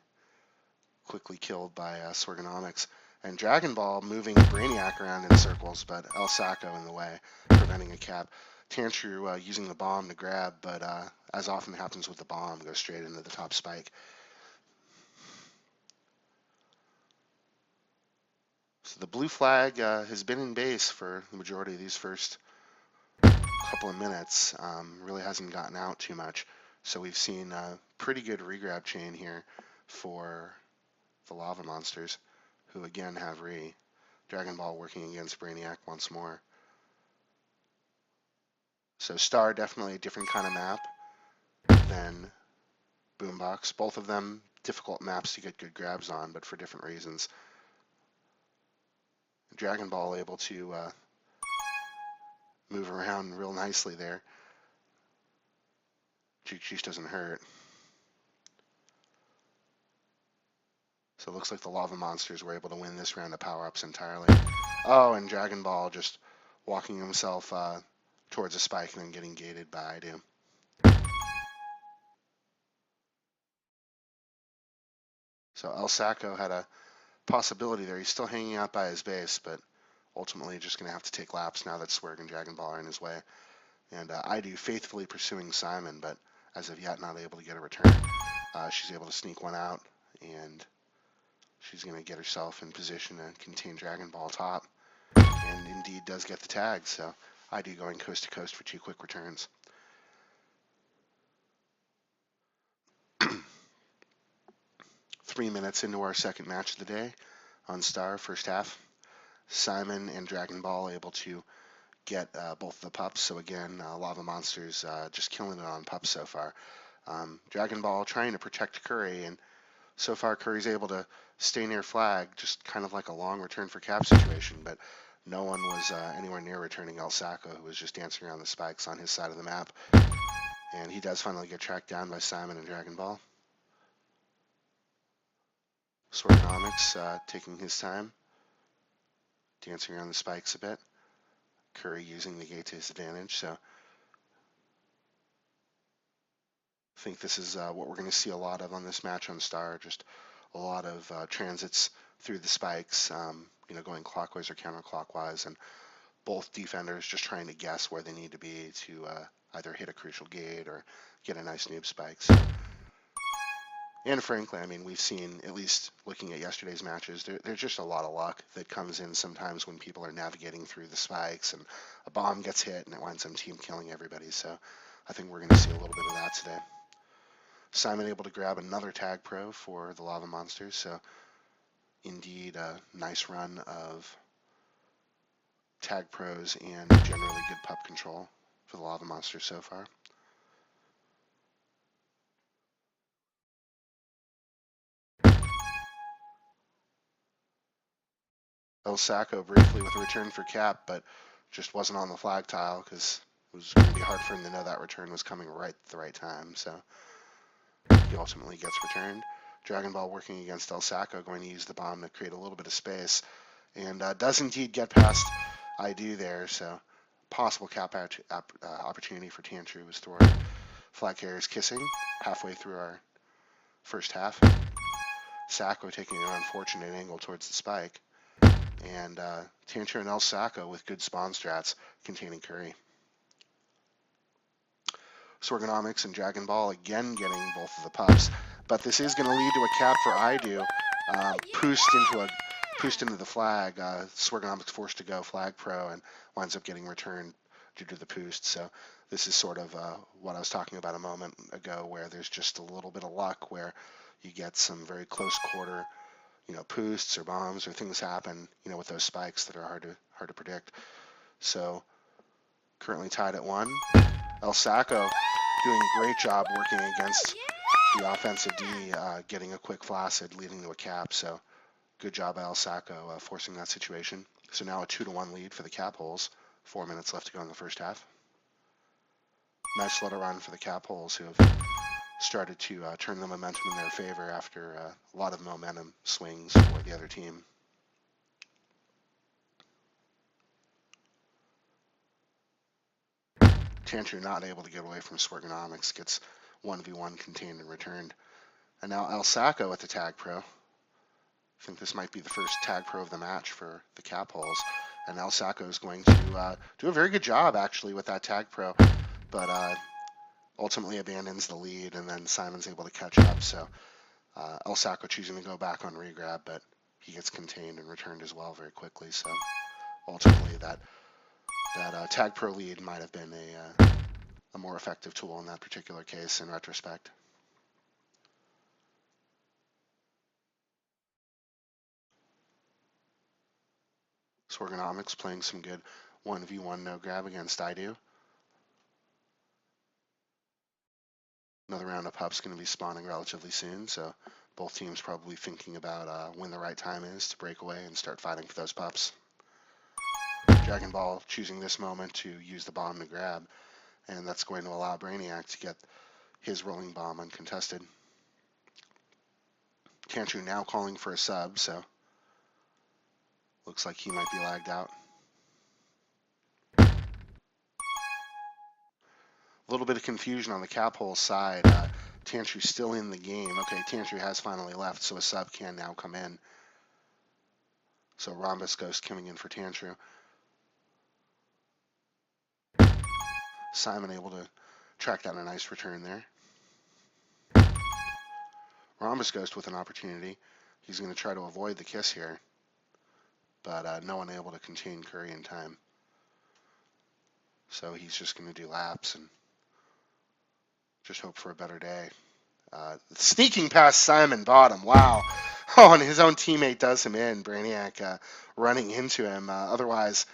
killed by Swergonomics. And Dragon Ball moving Brainiac around in circles, but El Sacco in the way, preventing a cap. Tantru using the bomb to grab, but as often happens with the bomb, goes straight into the top spike. So the blue flag has been in base for the majority of these first couple of minutes. Really hasn't gotten out too much. So we've seen a pretty good regrab chain here for the Lava Monsters, who again have Dragon Ball working against Brainiac once more. So Star, definitely a different kind of map than Boombox. Both of them difficult maps to get good grabs on, but for different reasons. Dragon Ball able to move around real nicely there. Juke Juice doesn't hurt. So it looks like the Lava Monsters were able to win this round of power-ups entirely. Oh, and Dragon Ball just walking himself towards a spike and then getting gated by Idu. So El Sacco had a possibility there. He's still hanging out by his base, but ultimately just going to have to take laps now that Swerg and Dragon Ball are in his way. And I do faithfully pursuing Simon, but as of yet not able to get a return. She's able to sneak one out, and she's going to get herself in position to contain Dragon Ball top, and indeed does get the tag. So I do going coast to coast for 2 quick returns. Three minutes into our second match of the day on Star, first half. Simon and Dragon Ball able to get both the pups. So again, Lava Monsters just killing it on pups so far. Dragon Ball trying to protect Curry, and so far Curry's able to stay near flag, just kind of like a long return for cap situation, but no one was anywhere near returning El Sacco, who was just dancing around the spikes on his side of the map. And he does finally get tracked down by Simon and Dragon Ball. Swordonomics taking his time, dancing around the spikes a bit. Curry using the gate to his advantage, so I think this is what we're going to see a lot of on this match on Star, just a lot of transits through the spikes, going clockwise or counterclockwise, and both defenders just trying to guess where they need to be to either hit a crucial gate or get a nice noob spike. So, and frankly, I mean, we've seen, at least looking at yesterday's matches, there's just a lot of luck that comes in sometimes when people are navigating through the spikes and a bomb gets hit and it winds up team killing everybody. So I think we're going to see a little bit of that today. Simon able to grab another TagPro for the Lava Monsters. So indeed, a nice run of TagPros and generally good pup control for the Lava Monsters so far. El Sacco briefly with a return for cap, but just wasn't on the flag tile because it was going to be hard for him to know that return was coming right at the right time. So he ultimately gets returned. Dragon Ball working against El Sacco, going to use the bomb to create a little bit of space, and does indeed get past I do there. So possible cap opportunity for Tantru was thwarted. Flag carriers kissing halfway through our first half. Sacco taking an unfortunate angle towards the spike. And Tantru and El Sacco with good spawn strats containing Curry. Sworgonomics and Dragon Ball again getting both of the pups, but this is going to lead to a cap for Idu. Pushed into the flag. Sworgonomics forced to go flag pro and winds up getting returned due to the poost. So this is sort of what I was talking about a moment ago, where there's just a little bit of luck where you get some very close quarter poosts or bombs or things happen, with those spikes that are hard to predict. So currently tied at 1. El Sacco doing a great job working against the offensive D, getting a quick flaccid, leading to a cap. So good job by El Sacco forcing that situation. So now a 2-1 lead for the Capholes. 4 minutes left to go in the first half. Nice little run for the Capholes, who have started to turn the momentum in their favor after a lot of momentum swings for the other team. Tantru not able to get away from Sworgonomics, gets 1v1 contained and returned. And now El Sacco with the TagPro. I think this might be the first TagPro of the match for the Capholes. And El Sacco is going to do a very good job, actually, with that TagPro. But ultimately abandons the lead, and then Simon's able to catch up. So El Sacco choosing to go back on regrab, but he gets contained and returned as well very quickly. So ultimately that TagPro lead might have been a more effective tool in that particular case in retrospect. Sworgonomics playing some good 1v1 no grab against Idu. Another round of pups going to be spawning relatively soon, so both teams probably thinking about when the right time is to break away and start fighting for those pups. Dragon Ball choosing this moment to use the bomb to grab, and that's going to allow Brainiac to get his rolling bomb uncontested. Tantru now calling for a sub, so looks like he might be lagged out. A little bit of confusion on the Caphole side. Tantru's still in the game. Okay, Tantru has finally left, so a sub can now come in. So Rhombus Ghost coming in for Tantru. Simon able to track down a nice return there. Rhombus Ghost with an opportunity. He's going to try to avoid the kiss here, but no one able to contain Curry in time. So he's just going to do laps and just hope for a better day. Sneaking past Simon bottom. Wow. Oh, and his own teammate does him in. Brainiac running into him. Otherwise,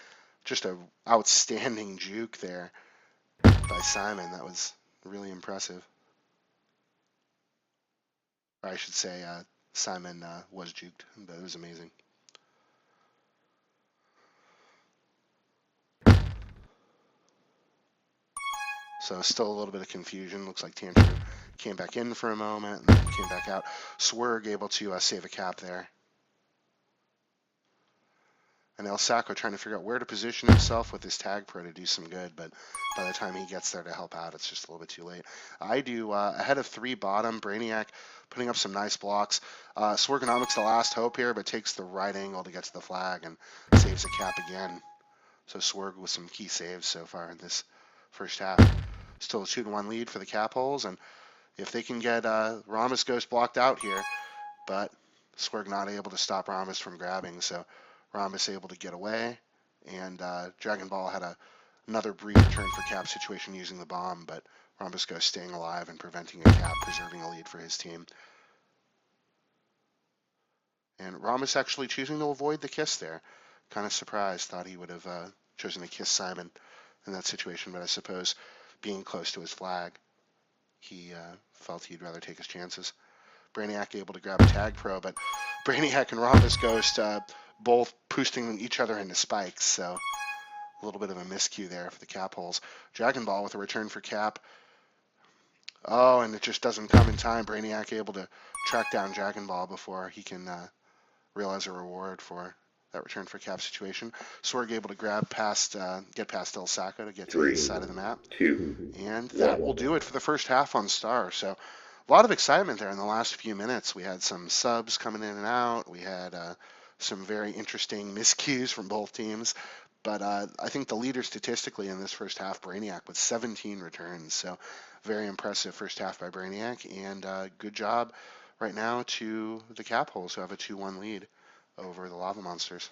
just a outstanding juke there by Simon. That was really impressive. Or I should say, Simon was juked, but it was amazing. So still a little bit of confusion. Looks like Tantru came back in for a moment and then came back out. Swerg able to save a cap there. And El Sacco trying to figure out where to position himself with his TagPro to do some good, but by the time he gets there to help out, it's just a little bit too late. I do ahead of 3 bottom. Brainiac putting up some nice blocks. Swergonomics the last hope here, but takes the right angle to get to the flag and saves a cap again. So Swerg with some key saves so far in this first half. Still a 2-1 lead for the Capholes, and if they can get Rhombus Ghost blocked out here, but Swerg not able to stop Rhombus from grabbing, so Rhombus able to get away, and Dragon Ball had another brief return for cap situation using the bomb, but Rhombus Ghost staying alive and preventing a cap, preserving a lead for his team. And Rhombus actually choosing to avoid the kiss there. Kind of surprised, thought he would have chosen to kiss Simon in that situation, but I suppose being close to his flag, he felt he'd rather take his chances. Brainiac able to grab a TagPro, but Brainiac and Rhombus Ghost both boosting each other into spikes, so a little bit of a miscue there for the Capholes. Dragon Ball with a return for cap. Oh, and it just doesn't come in time. Brainiac able to track down Dragon Ball before he can realize a reward for that return for cap situation. Swerg able to grab past, get past El Sacco to get to his 3, side of the map. 2, And that 1. will do it for the first half on Star. So a lot of excitement there in the last few minutes. We had some subs coming in and out. We had some very interesting miscues from both teams. But I think the leader statistically in this first half, Brainiac, with 17 returns. So very impressive first half by Brainiac. And good job right now to the Capholes, who have a 2-1 lead over the Lava Monsters.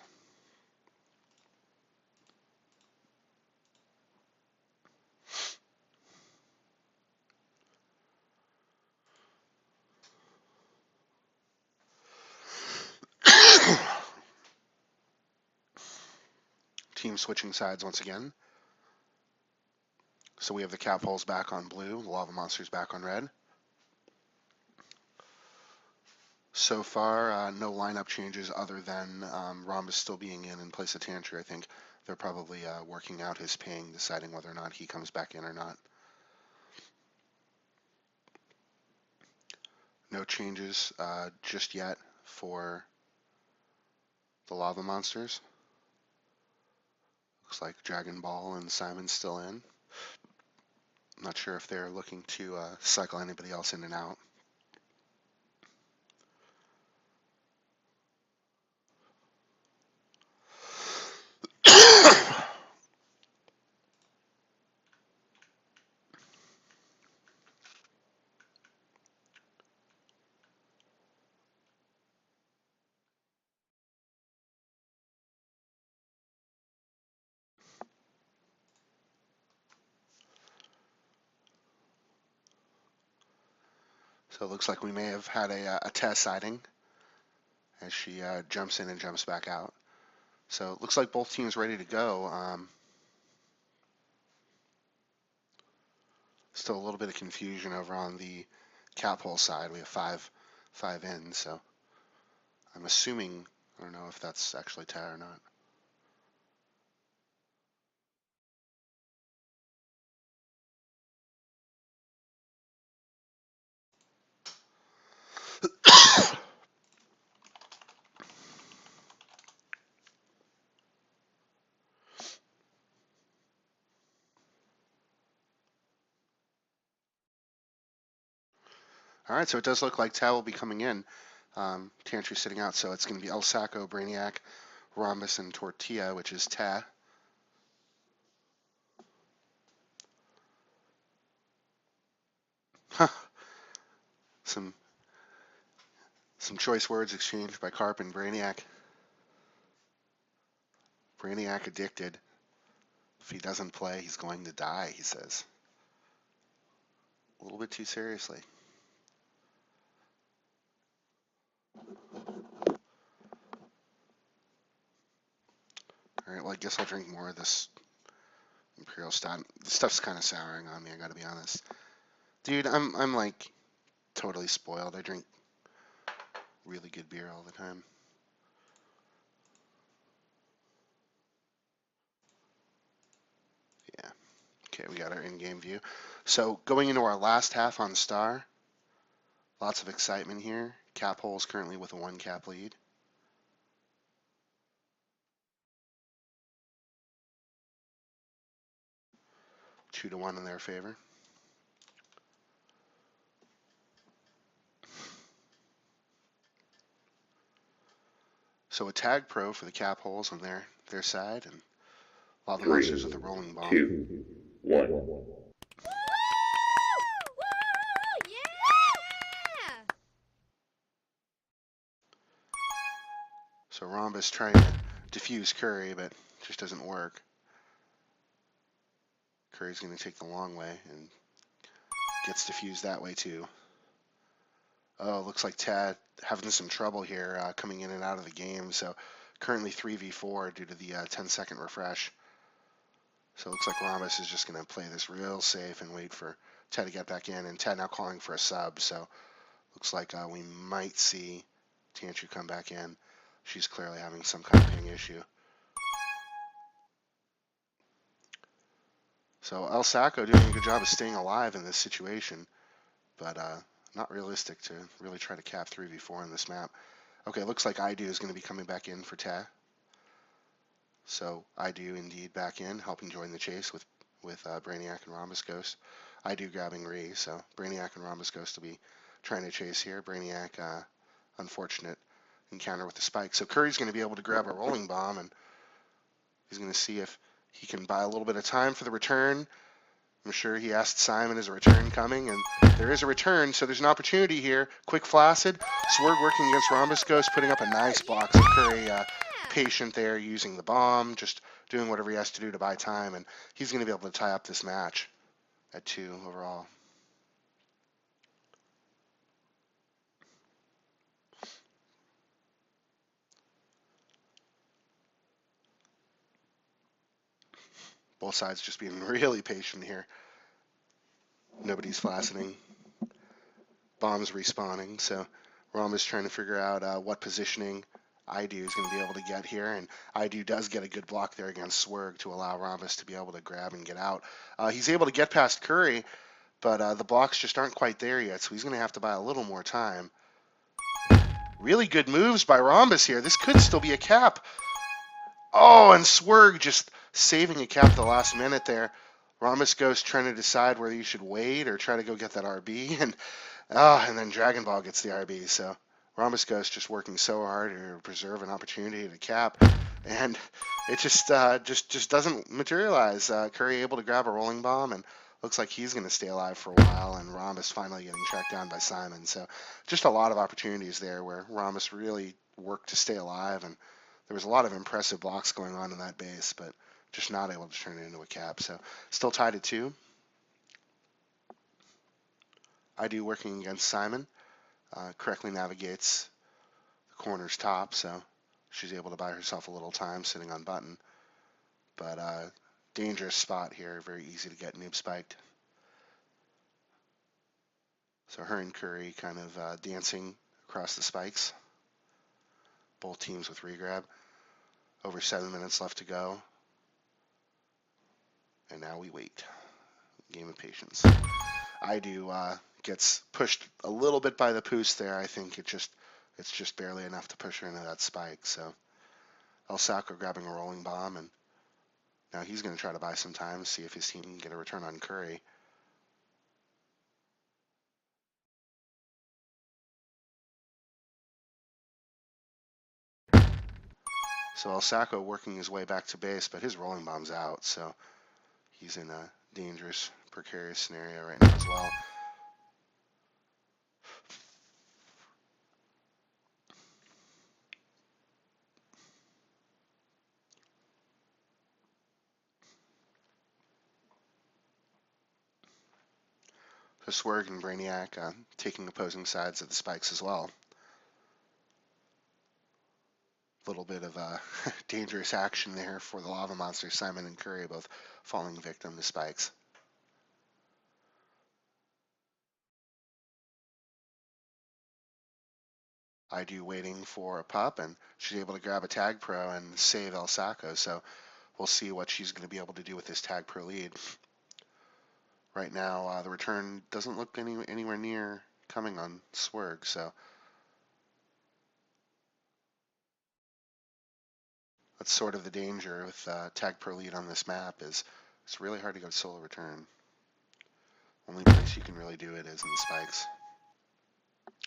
Team switching sides once again. So we have the Capholes back on blue, the Lava Monsters back on red. So far, no lineup changes other than Rhombus still being in place of Tantru. I think they're probably working out his ping, deciding whether or not he comes back in or not. No changes just yet for the Lava Monsters. Looks like Dragon Ball and Simon's still in. Not sure if they're looking to cycle anybody else in and out. So it looks like we may have had a test sighting as she jumps in and jumps back out. So it looks like both teams ready to go. Still a little bit of confusion over on the Caphole side. We have five in, so I'm assuming, I don't know if that's actually Tad or not. All right, so it does look like Tad will be coming in. Tantru's sitting out, so it's going to be El Sacco, Brainiac, Rhombus, and Tortilla, which is Ta. some some choice words exchanged by Carp and Brainiac. Brainiac addicted. If he doesn't play, he's going to die, he says. A little bit too seriously. All right, well, I guess I'll drink more of this Imperial Stout. This stuff's kind of souring on me, I gotta be honest. Dude, I'm like totally spoiled. I drink really good beer all the time. Yeah. Okay, we got our in-game view. So going into our last half on Star, lots of excitement here. Capholes currently with a 1 cap lead. Two to one in their favor. So a TagPro for the Capholes on their side, and a lot of the monsters with a 3, rolling bomb. 2, 1. So Rhombus trying to defuse Curry, but just doesn't work. Curry's going to take the long way and gets defused that way too. Oh, looks like Tad having some trouble here coming in and out of the game. So currently 3v4 due to the 10-second refresh. So it looks like Rhombus is just going to play this real safe and wait for Ted to get back in. And Ted now calling for a sub. So looks like we might see Tantru come back in. She's clearly having some kind of ping issue. So El Sacco doing a good job of staying alive in this situation, but not realistic to really try to cap 3v4 in this map. Okay, looks like I do is going to be coming back in for Ted. So I do indeed back in, helping join the chase with Brainiac and Rhombus Ghost. I do grabbing Ree, so Brainiac and Rhombus Ghost will be trying to chase here. Brainiac, unfortunate encounter with the spike. So Curry's going to be able to grab a rolling bomb, and he's going to see if he can buy a little bit of time for the return. I'm sure he asked Simon, is a return coming? And there is a return, so there's an opportunity here. Quick Flaccid. Sword working against Rhombus Ghost, putting up a nice block. So Curry patient there, using the bomb, just doing whatever he has to do to buy time. And he's going to be able to tie up this match at 2 overall. Both sides just being really patient here. Nobody's flacciding. Bombs respawning, so Rhombus trying to figure out what positioning IDU is going to be able to get here, and IDU does get a good block there against Swerg to allow Rhombus to be able to grab and get out. He's able to get past Curry, but the blocks just aren't quite there yet, so he's going to have to buy a little more time. Really good moves by Rhombus here. This could still be a cap. Oh, and Swerg just saving a cap at the last minute there. Rhombus Ghost trying to decide whether you should wait or try to go get that RB, and then Dragon Ball gets the RB. So Rhombus Ghost just working so hard to preserve an opportunity to cap, and it just doesn't materialize. Curry able to grab a rolling bomb, and looks like he's going to stay alive for a while, and Rhombus finally getting tracked down by Simon. So just a lot of opportunities there where Rhombus really worked to stay alive, and there was a lot of impressive blocks going on in that base, but just not able to turn it into a cap. So still tied at 2. I do working against Simon. Correctly navigates the corner's top, so she's able to buy herself a little time sitting on button. But dangerous spot here, very easy to get noob spiked. So her and Curry kind of dancing across the spikes. Both teams with regrab. Over 7 minutes left to go. And now we wait. Game of patience. I do gets pushed a little bit by the Poos there. I think it's just barely enough to push her into that spike. So El Sacco grabbing a rolling bomb, and now he's going to try to buy some time, see if his team can get a return on Curry. So El Sacco working his way back to base, but his rolling bomb's out, so he's in a dangerous, precarious scenario right now as well. So Swerg and Brainiac taking opposing sides of the spikes as well. A little bit of dangerous action there for the lava monsters. Simon and Curry both falling victim to spikes. I do waiting for a pup, and she's able to grab a TagPro and save El Saco. So we'll see what she's going to be able to do with this TagPro lead. Right now, the return doesn't look anywhere near coming on Swerg, so that's sort of the danger with TagPro lead on this map is it's really hard to go solo return. Only place you can really do it is in the spikes.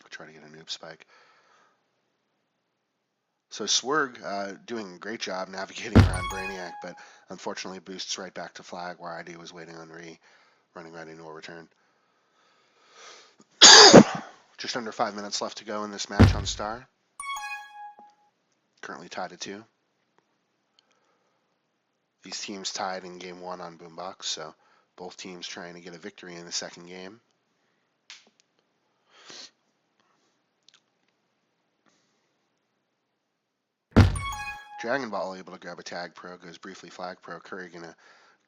I'll try to get a noob spike. So Swerg doing a great job navigating around Brainiac, but unfortunately boosts right back to flag where ID was waiting on running right into a return. Just under 5 minutes left to go in this match on Star. Currently tied at 2. These teams tied in game 1 on Boombox, so both teams trying to get a victory in the second game. Dragon Ball able to grab a TagPro, goes briefly Flag Pro. Curry gonna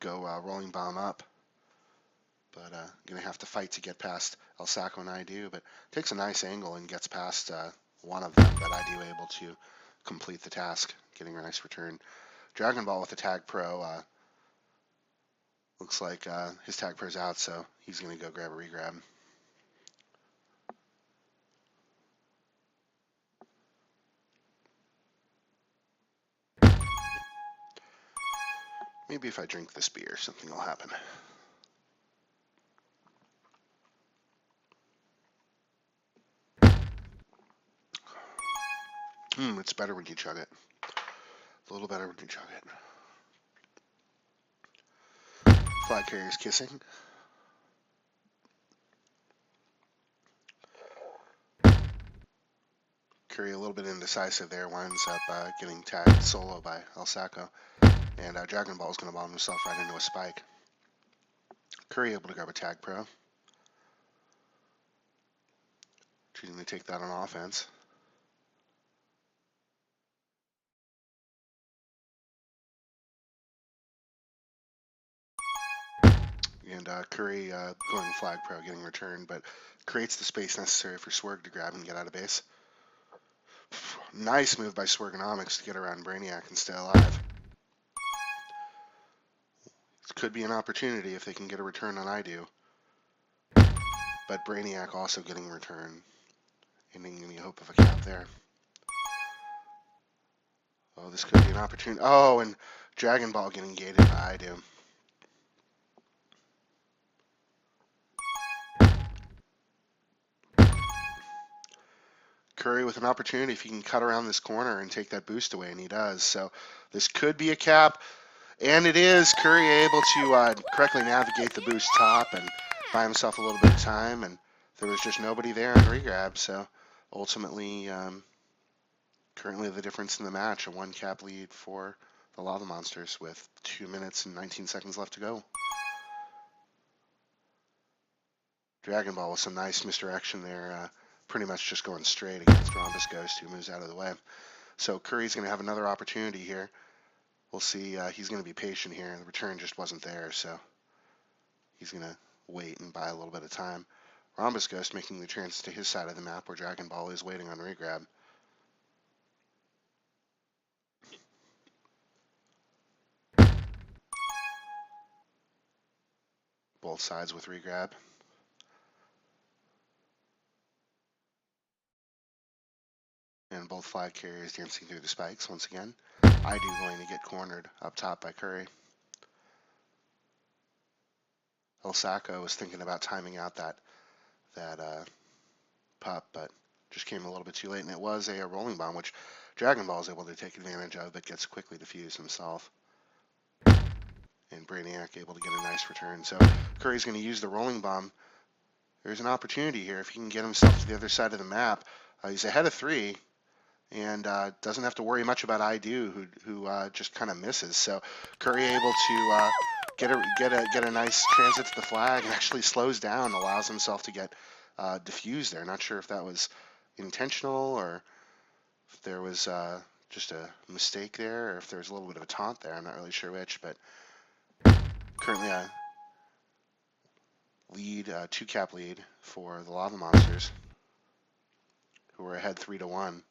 go rolling bomb up, but gonna have to fight to get past El Saco and I do, but takes a nice angle and gets past one of them, but I do able to complete the task, getting a nice return. Dragon Ball with the TagPro, looks like his TagPro's out, so he's gonna go grab a regrab. Maybe if I drink this beer, something will happen. It's better when you chug it. A little better when you chug it. Flag carrier's kissing. Curry a little bit indecisive there, winds up getting tagged solo by El Saco. And Dragon Ball is going to bomb himself right into a spike. Curry able to grab a TagPro. Choosing to take that on offense. And Curry going Flag Pro, getting returned, but creates the space necessary for Swerg to grab and get out of base. Nice move by Swergonomics to get around Brainiac and stay alive. This could be an opportunity if they can get a return on I do. But Brainiac also getting a return, ending any hope of a cap there. Oh, this could be an opportunity. Oh, and Dragon Ball getting gated by I do. Curry with an opportunity if he can cut around this corner and take that boost away, and he does. So this could be a cap, and it is. Curry able to correctly navigate the boost top and buy himself a little bit of time, and there was just nobody there on regrab. So ultimately, currently the difference in the match, a 1 cap lead for the Lava Monsters with 2 minutes and 19 seconds left to go. Dragon Ball with some nice misdirection there, pretty much just going straight against Rhombus Ghost, who moves out of the way. So Curry's going to have another opportunity here. We'll see. He's going to be patient here. The return just wasn't there, so he's going to wait and buy a little bit of time. Rhombus Ghost making the transit to his side of the map where Dragon Ball is waiting on regrab. Both sides with regrab. And both flag carriers dancing through the spikes once again. I do going to get cornered up top by Curry. El Saco was thinking about timing out that pup, but just came a little bit too late, and it was a rolling bomb, which Dragon Ball is able to take advantage of, but gets quickly defused himself. And Brainiac able to get a nice return. So Curry's going to use the rolling bomb. There's an opportunity here if he can get himself to the other side of the map. He's ahead of 3 and doesn't have to worry much about I do, who just kind of misses. So Curry able to get a nice transit to the flag, and actually slows down, allows himself to get diffused there. Not sure if that was intentional or if there was just a mistake there, or if there was a little bit of a taunt there. I'm not really sure which, but currently a lead, two-cap lead for the Lava Monsters, who are ahead 3-1.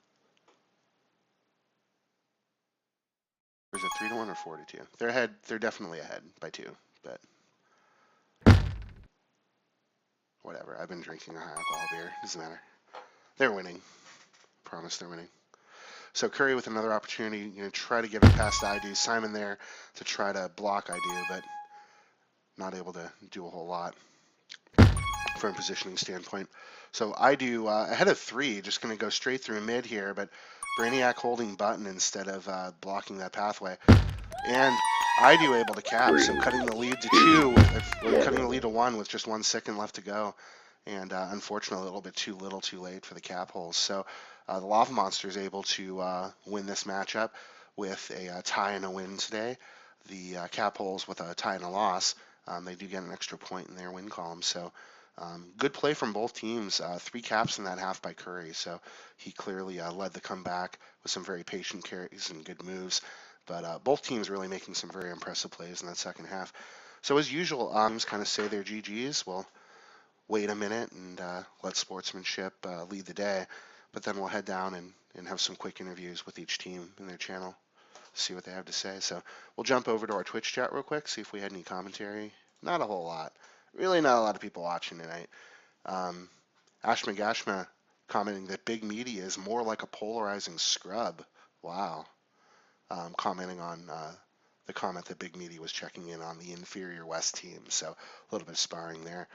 Or is it 3-1 or 4-2? They're ahead. They're definitely ahead by 2, but whatever. I've been drinking a high alcohol beer. Doesn't matter. They're winning. Promise they're winning. So Curry with another opportunity, try to get it past IDU. Simon there to try to block IDU, but not able to do a whole lot from a positioning standpoint. So IDU ahead of 3, just going to go straight through mid here, but Brainiac holding button instead of blocking that pathway. And IDU able to cap, so cutting the lead to 2, cutting the lead to 1 with just 1 second left to go. And unfortunately, a little bit too little too late for the Capholes. So the Lava Monsters able to win this matchup with a tie and a win today. The Capholes with a tie and a loss. They do get an extra point in their win column. So good play from both teams. 3 caps in that half by Curry. So he clearly led the comeback with some very patient carries and good moves. But both teams really making some very impressive plays in that second half. So as usual, teams kind of say their GGs. Well, wait a minute and let sportsmanship lead the day. But then we'll head down and have some quick interviews with each team in their channel, see what they have to say. So we'll jump over to our Twitch chat real quick, see if we had any commentary. Not a whole lot. Really not a lot of people watching tonight. Ashma Gashma commenting that Big Meaty is more like a polarizing scrub. Wow. Commenting on the comment that Big Meaty was checking in on the inferior West team. So a little bit of sparring there.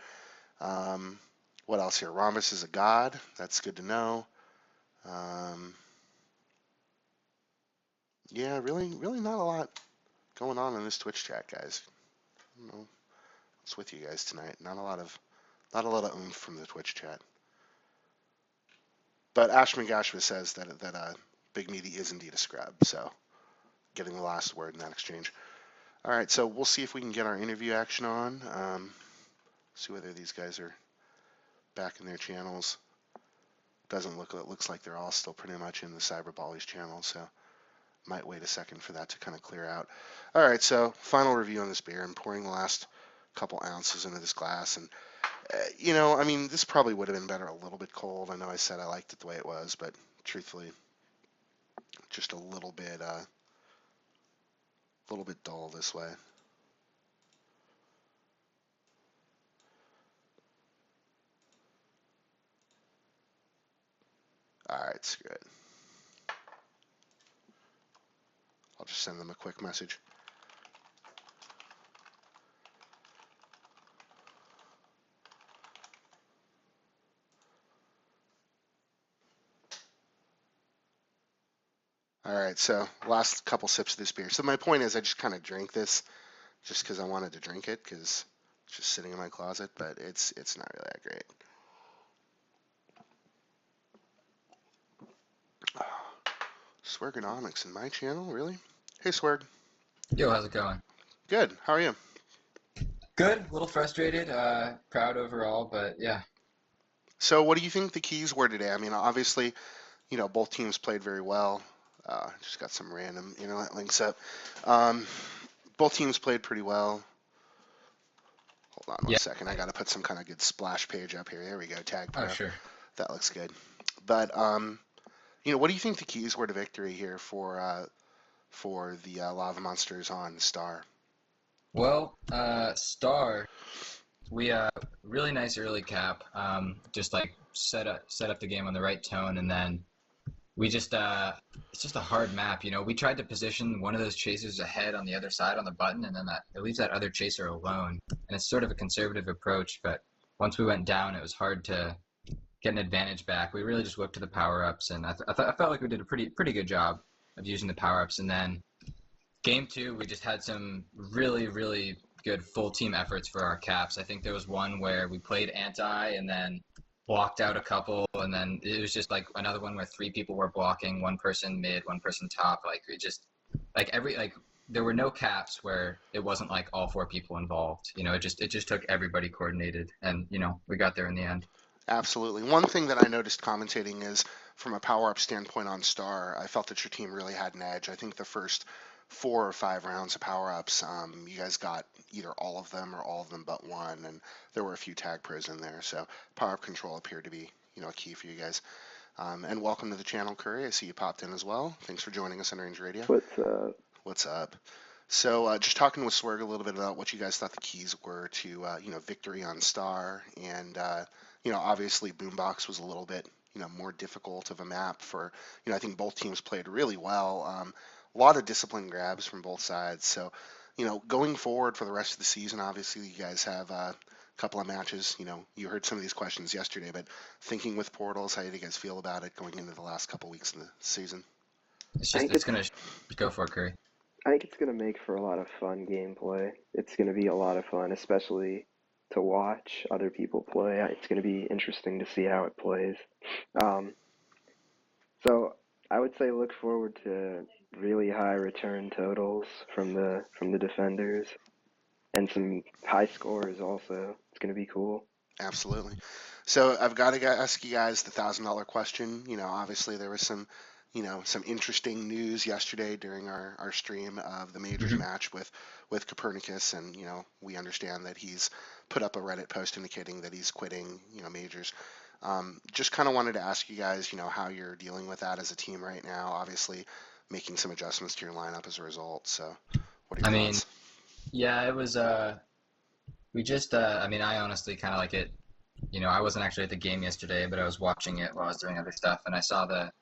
What else here? Rhombus is a god. That's good to know. Yeah, really not a lot going on in this Twitch chat, guys. I don't know what's with you guys tonight. Not a lot of oomph from the Twitch chat. But Ashman Gashva says that Big Meaty is indeed a scrub. So getting the last word in that exchange. All right, so we'll see if we can get our interview action on. See whether these guys are back in their channels. Doesn't look. It looks like they're all still pretty much in the Cyberballies channel. So might wait a second for that to kind of clear out. All right, so final review on this beer. I'm pouring the last couple ounces into this glass, and I mean, this probably would have been better a little bit cold. I know I said I liked it the way it was, but truthfully, just a little bit dull this way. All right, screw it. I'll just send them a quick message. All right, so last couple sips of this beer. So my point is I just kind of drank this just because I wanted to drink it because it's just sitting in my closet, but it's not really that great. Swergonomics in my channel, really? Hey, Swerg. Yo, how's it going? Good. How are you? Good, a little frustrated, proud overall, but yeah. So what do you think the keys were today? I mean, obviously, both teams played very well. Just got some random internet links up. Um, both teams played pretty well. Hold on one Yeah. second. I got to put some kind of good splash page up here. There we go. Oh, TagPro. sure. That looks good. But what do you think the keys were to victory here for the Lava Monsters on Star? Well, Star, we really nice early cap. Just like set up the game on the right tone, and then we just it's just a hard map. We tried to position one of those chasers ahead on the other side on the button, and then that it leaves that other chaser alone. And it's sort of a conservative approach, but once we went down, it was hard to get an advantage back. We really just whipped to the power ups, and I felt like we did a pretty good job of using the power ups. And then game two, we just had some really good full team efforts for our caps. I think there was one where we played anti and then blocked out a couple, and then it was just like another one where 3 people were blocking, one person mid, one person top. Like it just like there were no caps where it wasn't like all four people involved. It just took everybody coordinated, and we got there in the end. Absolutely. One thing that I noticed commentating is from a power up standpoint on Star, I felt that your team really had an edge. I think the first 4 or 5 rounds of power ups, you guys got either all of them or all of them but one, and there were a few tag pros in there. So power up control appeared to be, a key for you guys. And welcome to the channel, Curry. I see you popped in as well. Thanks for joining us on Range Radio. What's up? What's up? So, just talking with Swerg a little bit about what you guys thought the keys were to, victory on Star, and obviously Boombox was a little bit, more difficult of a map for, I think both teams played really well. A lot of discipline grabs from both sides. So, going forward for the rest of the season, obviously you guys have a couple of matches. You heard some of these questions yesterday, but thinking with portals, how do you guys feel about it going into the last couple weeks in the season? It's I just think it's it's gonna go for it, Curry. I think it's gonna make for a lot of fun gameplay. It's gonna be a lot of fun, especially to watch other people play. It's gonna be interesting to see how it plays. Um, so I would say look forward to really high return totals from the defenders and some high scores also. It's gonna be cool. Absolutely. So I've got to ask you guys the $1,000 question. Obviously there was some interesting news yesterday during our stream of the majors Hmm. match with Copernicus, and we understand that he's put up a Reddit post indicating that he's quitting, majors. Just kind of wanted to ask you guys, how you're dealing with that as a team right now. Obviously, making some adjustments to your lineup as a result. So, what are your I mean, thoughts? yeah, it was. We just. I mean, I honestly kind of like it. I wasn't actually at the game yesterday, but I was watching it while I was doing other stuff, and I saw the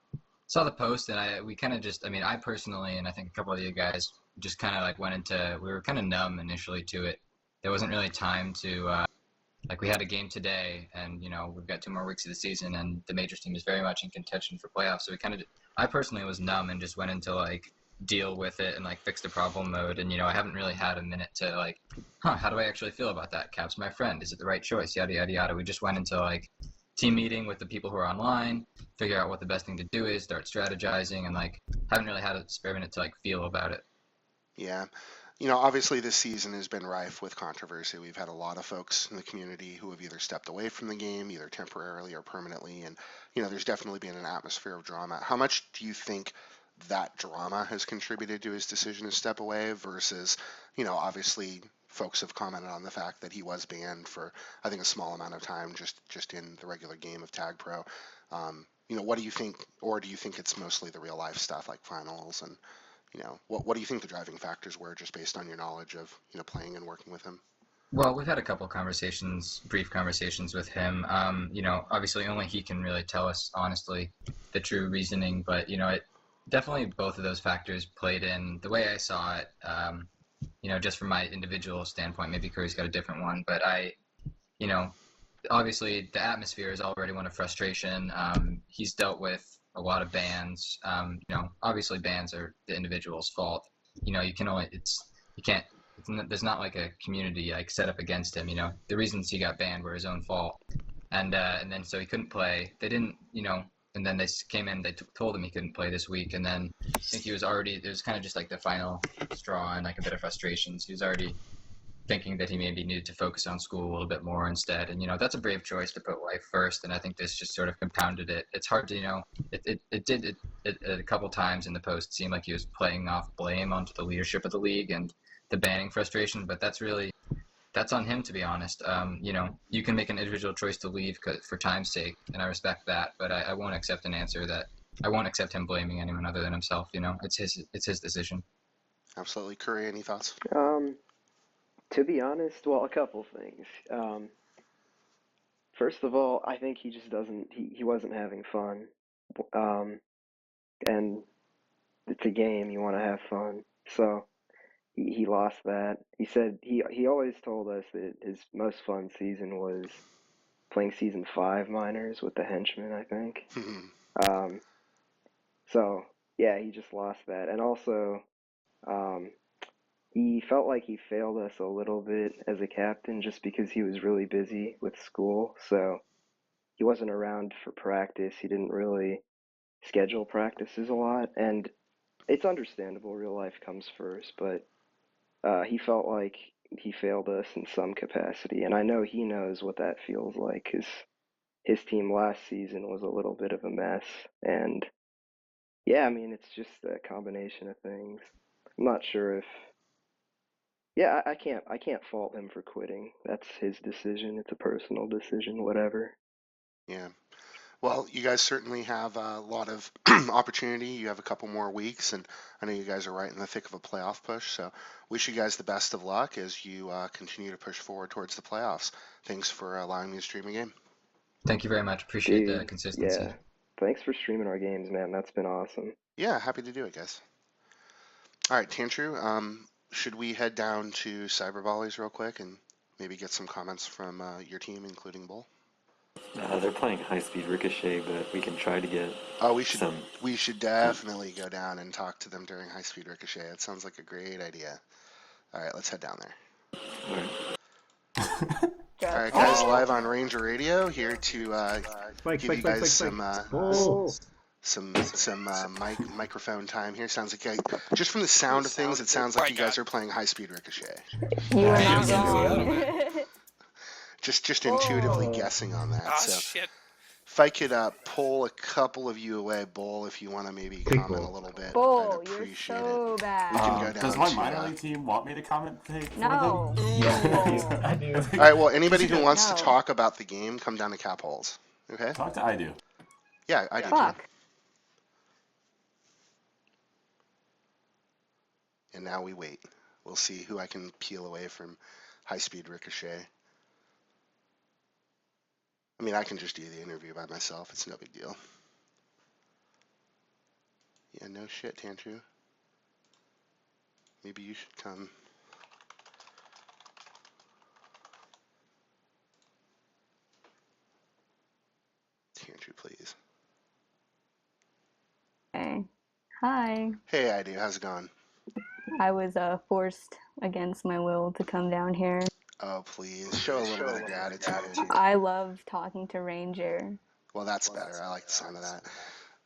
post, and we kind of just. I mean, I personally, and I think a couple of you guys just kind of like went into. We were kind of numb initially to it. There wasn't really time to. Like we had a game today, and we've got 2 more weeks of the season, and the majors team is very much in contention for playoffs. So we kind of, I personally was numb and just went into like deal with it and like fix the problem mode. And I haven't really had a minute to like, how do I actually feel about that? Cap's my friend. Is it the right choice? Yada yada yada. We just went into like team meeting with the people who are online, figure out what the best thing to do is, start strategizing, and like haven't really had a spare minute to like feel about it. Yeah. Obviously this season has been rife with controversy. We've had a lot of folks in the community who have either stepped away from the game, either temporarily or permanently, and there's definitely been an atmosphere of drama. How much do you think that drama has contributed to his decision to step away versus, obviously folks have commented on the fact that he was banned for I think a small amount of time just in the regular game of TagPro. What do you think, or do you think it's mostly the real life stuff like finals and what do you think the driving factors were, just based on your knowledge of playing and working with him? Well, we've had a couple conversations, brief conversations with him. Obviously only he can really tell us honestly the true reasoning, but it definitely both of those factors played in the way I saw it. Just from my individual standpoint, maybe Curry's got a different one, but you know, obviously the atmosphere is already one of frustration. He's dealt with a lot of bans. Obviously bans are the individual's fault. You can only you can't. There's not like a community like set up against him. The reasons he got banned were his own fault, and then so he couldn't play. They didn't. And then they came in. They told him he couldn't play this week, and then I think he was already. It was kind of just like the final straw and like a bit of frustrations. He was already thinking that he maybe needed to focus on school a little bit more instead. And that's a brave choice to put life first. And I think this just sort of compounded it. It's hard to it did it a couple times in the post seem like he was playing off blame onto the leadership of the league and the banning frustration, but that's on him, to be honest. You can make an individual choice to leave for time's sake, and I respect that, but I won't accept an answer that I won't accept him blaming anyone other than himself. It's his decision. Absolutely. Curry, any thoughts? Um, to be honest, well, a couple things. First of all, I think he just doesn't. He wasn't having fun. Um, and it's a game. You want to have fun. So he lost that. He said he always told us that his most fun season was playing season 5 minors with the henchmen, I think. Um, so yeah, he just lost that. And also, um, he felt like he failed us a little bit as a captain just because he was really busy with school. So he wasn't around for practice. He didn't really schedule practices a lot. And it's understandable. Real life comes first, but he felt like he failed us in some capacity, and I know he knows what that feels like because his team last season was a little bit of a mess. And yeah, I mean, it's just a combination of things. I'm not sure if yeah, I can't fault him for quitting. That's his decision. It's a personal decision, whatever. Yeah. Well, you guys certainly have a lot of opportunity. You have a couple more weeks, and I know you guys are right in the thick of a playoff push. So, wish you guys the best of luck as you continue to push forward towards the playoffs. Thanks for allowing me to stream a game. Thank you very much. Appreciate the Dude, consistency. yeah. Thanks for streaming our games, man. That's been awesome. Yeah, happy to do it, guys. All right, Tantru, should we head down to Cyber Volleys real quick and maybe get some comments from your team, including Bull? They're playing high speed ricochet, but we can try to get Oh, some. we should definitely go down and talk to them during High Speed Ricochet. It sounds like a great idea. All right, let's head down there. All right. All right, guys, live on Ranger Radio here to give you guys some microphone time here. Sounds like just from the sound of things, it sounds like you guys are playing High Speed Ricochet. You are not wrong. Just intuitively guessing on that. Ah, So shit. if I could pull a couple of you away, Bull, if you want to maybe comment a little bit, Bull, I'd you're appreciate so it. bad. We can go down Does my to, minor league team want me to comment for No. them? I do. All right, well, anybody who wants No. to talk about the game, come down to Capholes. Okay? Talk to I do. Yeah, I do too. Fuck. And now we wait. We'll see who I can peel away from High Speed Ricochet. I mean, I can just do the interview by myself. It's no big deal. Yeah, no shit, Tantru. Maybe you should come. Tantru, please. Okay. Hi. Hey, I do. How's it going? I was forced against my will to come down here. Oh, please. Show a little bit of gratitude. I love talking to Ranger. Well, that's better. I like the sound of that.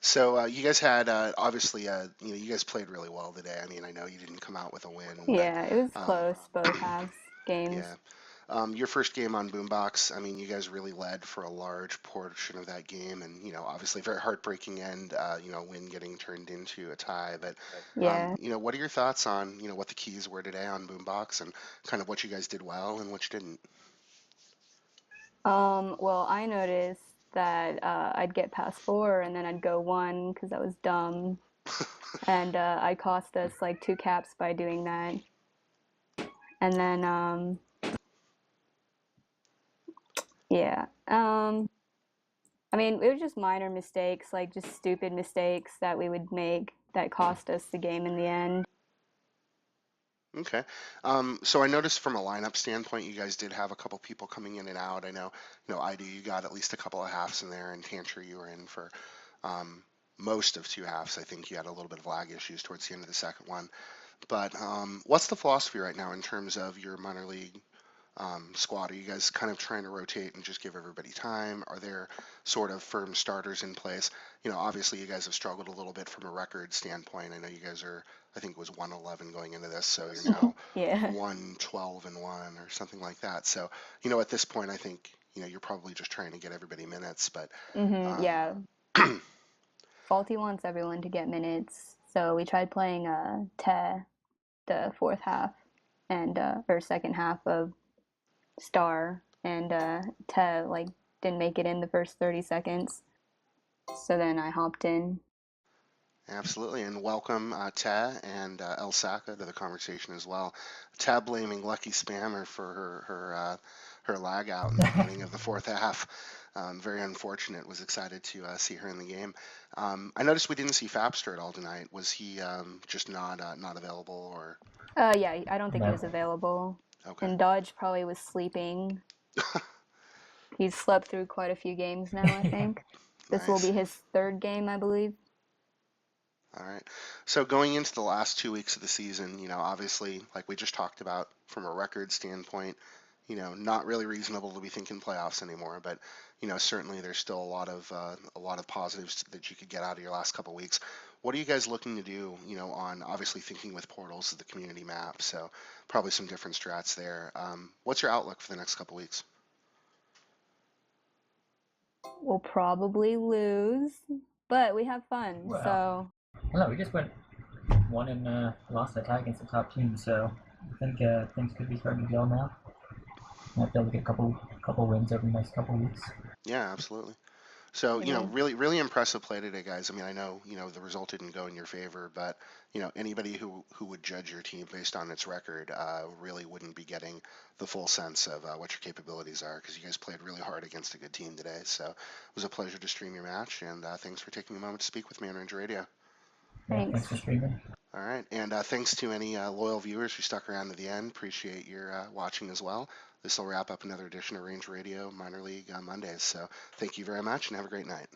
So you guys had obviously you guys played really well today. I mean, I know you didn't come out with a win. Yeah, it was close, both halves, games. Yeah. Your first game on Boombox, I mean, you guys really led for a large portion of that game, and obviously very heartbreaking end. Win getting turned into a tie. But Yeah. what are your thoughts on what the keys were today on Boombox and kind of what you guys did well and what you didn't? Well, I noticed that I'd get past 4 and then I'd go 1 because I was dumb. And I cost us like 2 caps by doing that. And then, yeah. I mean, it was just minor mistakes, like just stupid mistakes that we would make that cost us the game in the end. Okay. So I noticed from a lineup standpoint, you guys did have a couple people coming in and out. I know, ID, you got at least a couple of halves in there, and Tantru, you were in for most of 2 halves. I think you had a little bit of lag issues towards the end of the second one. But what's the philosophy right now in terms of your minor league squad? Are you guys kind of trying to rotate and just give everybody time? Are there sort of firm starters in place? Obviously you guys have struggled a little bit from a record standpoint. I know you guys are, I think it was 111 going into this, so you're now Yeah. 112-1 or something like that. So, at this point, I think, you're probably just trying to get everybody minutes, but Yeah. Faulty wants everyone to get minutes, so we tried playing Te the fourth half and or second half of Star, and Te like didn't make it in the first 30 seconds, so then I hopped in. Absolutely, and welcome Ta and El Saka to the conversation as well. Ta blaming Lucky Spammer for her lag out in the beginning of the fourth half. Very unfortunate. Was excited to see her in the game. I noticed we didn't see Fapster at all tonight. Was he just not available or? Yeah, I don't think he was available. Okay. And Dodge probably was sleeping. He's slept through quite a few games now, I think. This will Nice. be his 3rd game, I believe. All right. So going into the last 2 weeks of the season, obviously, like we just talked about, from a record standpoint, not really reasonable to be thinking playoffs anymore. But certainly there's still a lot of positives that you could get out of your last couple weeks. what are you guys looking to do, on obviously thinking with portals of the community map, so probably some different strats there. What's your outlook for the next couple weeks? We'll probably lose, but we have fun. Well, So no, we just won and lost the tie against the top team, so I think things could be starting to gel now. Might be able to get a couple wins over the next couple weeks. Yeah, absolutely. So, Amen. really, really impressive play today, guys. I mean, I know, the result didn't go in your favor, but, anybody who would judge your team based on its record really wouldn't be getting the full sense of what your capabilities are, because you guys played really hard against a good team today. So it was a pleasure to stream your match, and thanks for taking a moment to speak with me on Ranger Radio. Yeah, Thanks. thanks for streaming. All right, and thanks to any loyal viewers who stuck around to the end. Appreciate your watching as well. This will wrap up another edition of Ranger Radio Minor League Mondays. So thank you very much, and have a great night.